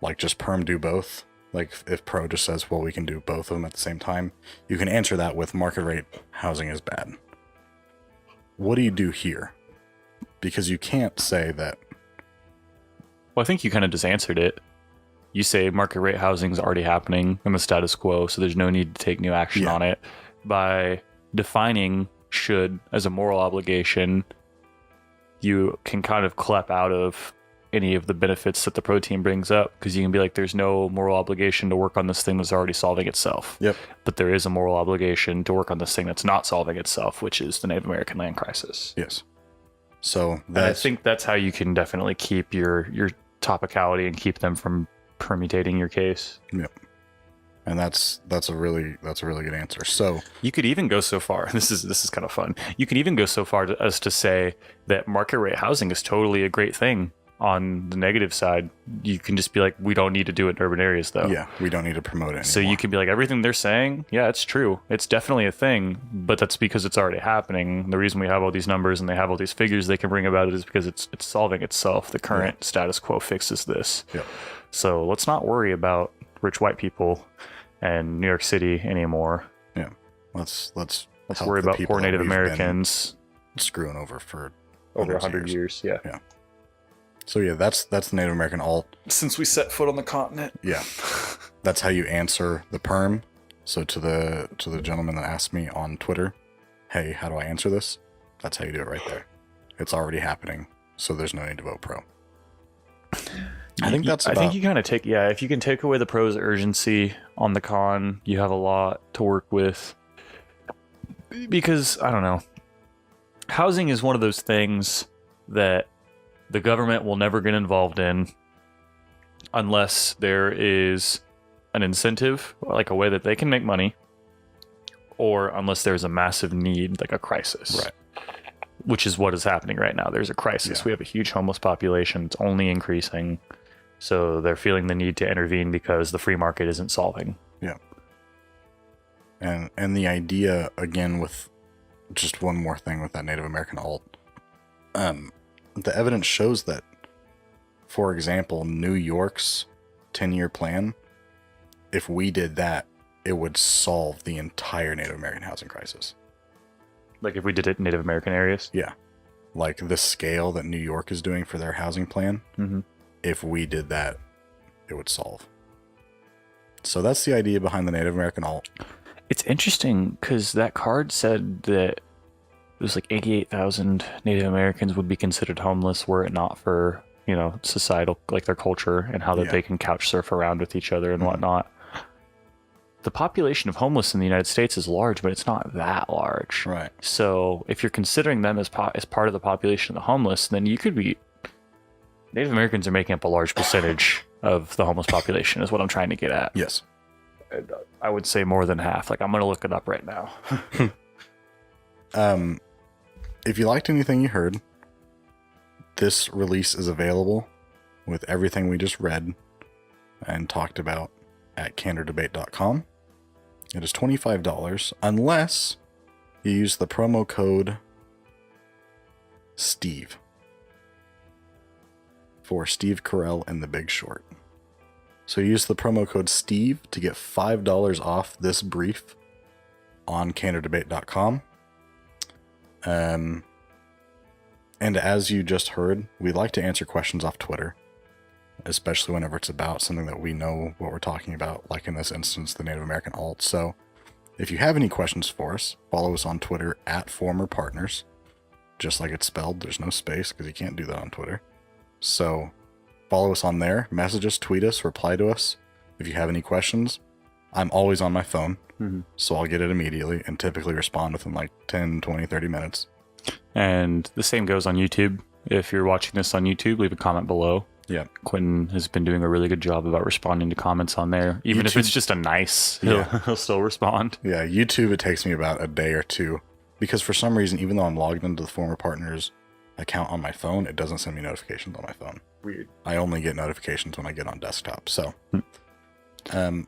like just perm do both. Like if pro just says, well, we can do both of them at the same time, you can answer that with market rate housing is bad. What do you do here? Because you can't say that. Well, I think you kind of just answered it. You say market rate housing is already happening in the status quo, so there's no need to take new action on it. By defining should as a moral obligation, you can kind of clap out of any of the benefits that the pro team brings up, because you can be like, there's no moral obligation to work on this thing that's already solving itself. Yep. But there is a moral obligation to work on this thing that's not solving itself, which is the Native American land crisis. Yes. So I think that's how you can definitely keep your topicality and keep them from permutating your case. Yep. And that's a really good answer. So you could even go so far. This is kind of fun. You can even go so far as to say that market rate housing is totally a great thing. On the negative side, you can just be like, we don't need to do it in urban areas, though. Yeah, we don't need to promote it anymore. So you can be like, everything they're saying, yeah, it's true. It's definitely a thing, but that's because it's already happening. The reason we have all these numbers and they have all these figures they can bring about it is because it's solving itself. The current status quo fixes this. Yeah. So let's not worry about rich white people and New York City anymore. Yeah. Let's worry about poor Native Americans screwing over for over 100 years. Yeah. Yeah. So yeah, that's the Native American alt. Since we set foot on the continent. Yeah. That's how you answer the perm. So to the gentleman that asked me on Twitter, hey, how do I answer this? That's how you do it right there. It's already happening, so there's no need to vote pro. I think you kind of take, if you can take away the pro's urgency on the con, you have a lot to work with. Because, I don't know, housing is one of those things that the government will never get involved in unless there is an incentive, like a way that they can make money, or unless there's a massive need, like a crisis. Right. Which is what is happening right now. There's a crisis. Yeah. We have a huge homeless population. It's only increasing. So they're feeling the need to intervene because the free market isn't solving. Yeah. And the idea, again, with just one more thing with that Native American alt, the evidence shows that, for example, New York's 10-year plan, if we did that, it would solve the entire Native American housing crisis. Like if we did it in Native American areas? Yeah. Like the scale that New York is doing for their housing plan, if we did that, it would solve. So that's the idea behind the Native American alt. It's interesting because that card said that it was like 88,000 Native Americans would be considered homeless were it not for, societal, like their culture and how that they can couch surf around with each other and whatnot. the population of homeless in the United States is large, but it's not that large. Right. So if you're considering them as part of the population of the homeless, then you could be... Native Americans are making up a large percentage of the homeless population, is what I'm trying to get at. Yes. I would say more than half. Like, I'm going to look it up right now. If you liked anything you heard, this release is available with everything we just read and talked about at candordebate.com. It is $25 unless you use the promo code Steve for Steve Carell in The Big Short. So use the promo code Steve to get $5 off this brief on candordebate.com. And as you just heard, we like to answer questions off Twitter, especially whenever it's about something that we know what we're talking about, like in this instance, the Native American alt. So if you have any questions for us, follow us on Twitter at @formerpartners, just like it's spelled. There's no space because you can't do that on Twitter. So follow us on there, message us, tweet us, reply to us. If you have any questions, I'm always on my phone, so I'll get it immediately and typically respond within like 10, 20, 30 minutes. And the same goes on YouTube. If you're watching this on YouTube, leave a comment below. Yeah. Quentin has been doing a really good job about responding to comments on there. Even if it's just a nice, he'll still respond. Yeah, YouTube, it takes me about a day or two. Because for some reason, even though I'm logged into the Former Partners account on my phone, it doesn't send me notifications on my phone. Weird. I only get notifications when I get on desktop. So,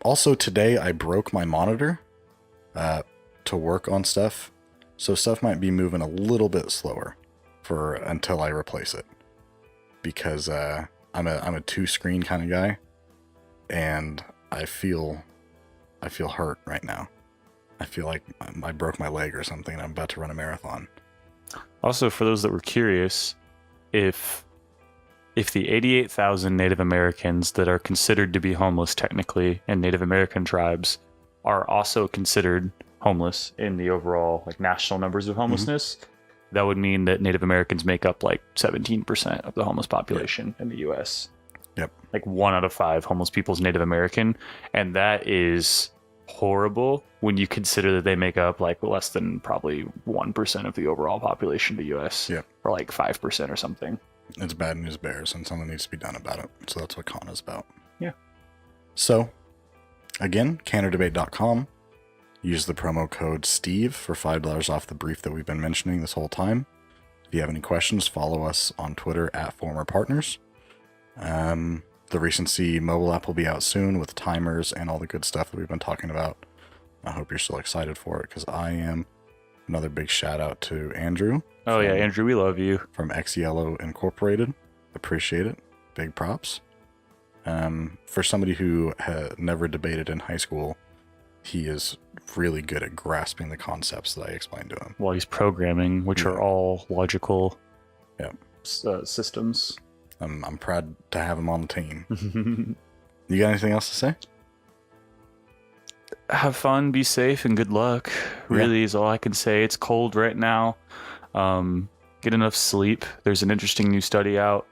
also today I broke my monitor to work on stuff. So stuff might be moving a little bit slower until I replace it. Because I'm a 2-screen kind of guy, and I feel hurt right now. I feel like I broke my leg or something, and I'm about to run a marathon. Also, for those that were curious, if the 88,000 Native Americans that are considered to be homeless technically in Native American tribes are also considered homeless in the overall like national numbers of homelessness, that would mean that Native Americans make up like 17% of the homeless population in the U.S. Yep. Like 1 out of 5 homeless people is Native American, and that is horrible when you consider that they make up like less than probably 1% of the overall population of the U.S. Yep. Or like 5% or something. It's bad news bears, and something needs to be done about it. So that's what Con is about. Yeah. So, again, candordebate.com. Use the promo code Steve for $5 off the brief that we've been mentioning this whole time. If you have any questions, follow us on Twitter at @formerpartners. The Recency mobile app will be out soon with timers and all the good stuff that we've been talking about. I hope you're still excited for it, because I am. Another big shout out to Andrew. Oh yeah, Andrew, we love you. From X Yellow Incorporated. Appreciate it. Big props. For somebody who had never debated in high school, he is really good at grasping the concepts that I explained to him. While he's programming, which are all logical systems. I'm proud to have him on the team. You got anything else to say? Have fun, be safe, and good luck. Really is all I can say. It's cold right now. Get enough sleep. There's an interesting new study out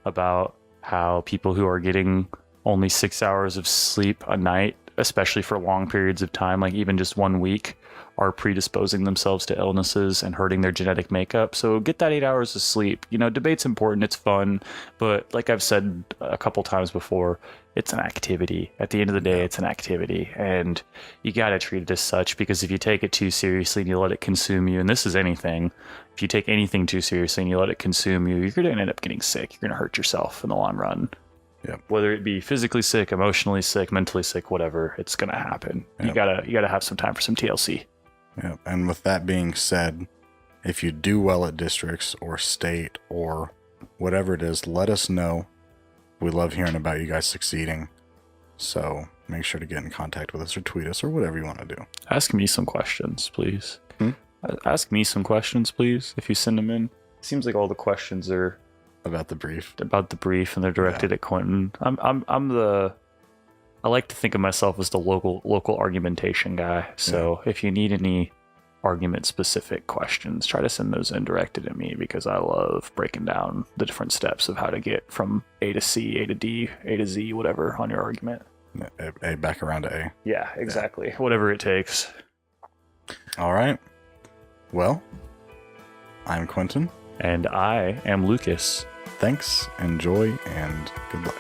about how people who are getting only 6 hours of sleep a night, especially for long periods of time, like even just 1 week, are predisposing themselves to illnesses and hurting their genetic makeup. So get that 8 hours of sleep. You know, debate's important, it's fun, but like I've said a couple times before, it's an activity. At the end of the day, it's an activity, and you got to treat it as such, because if you take it too seriously and you let it consume you, and this is anything, if you take anything too seriously and you let it consume you, you're going to end up getting sick. You're going to hurt yourself in the long run. Yep. Whether it be physically sick, emotionally sick, mentally sick, whatever, it's going to happen. Yep. You gotta have some time for some TLC. Yeah, and with that being said, if you do well at districts or state or whatever it is, let us know. We love hearing about you guys succeeding. So make sure to get in contact with us or tweet us or whatever you want to do. Ask me some questions, please. Ask me some questions, please, if you send them in. It seems like all the questions are about the brief. And they're directed at Quentin. I like to think of myself as the local argumentation guy. So if you need any argument specific questions, try to send those in directed at me, because I love breaking down the different steps of how to get from A to C, A to D, A to Z, whatever on your argument. A back around to A. Yeah, exactly. Whatever it takes. All right. Well, I'm Quentin. And I am Lucas. Thanks, enjoy, and good luck.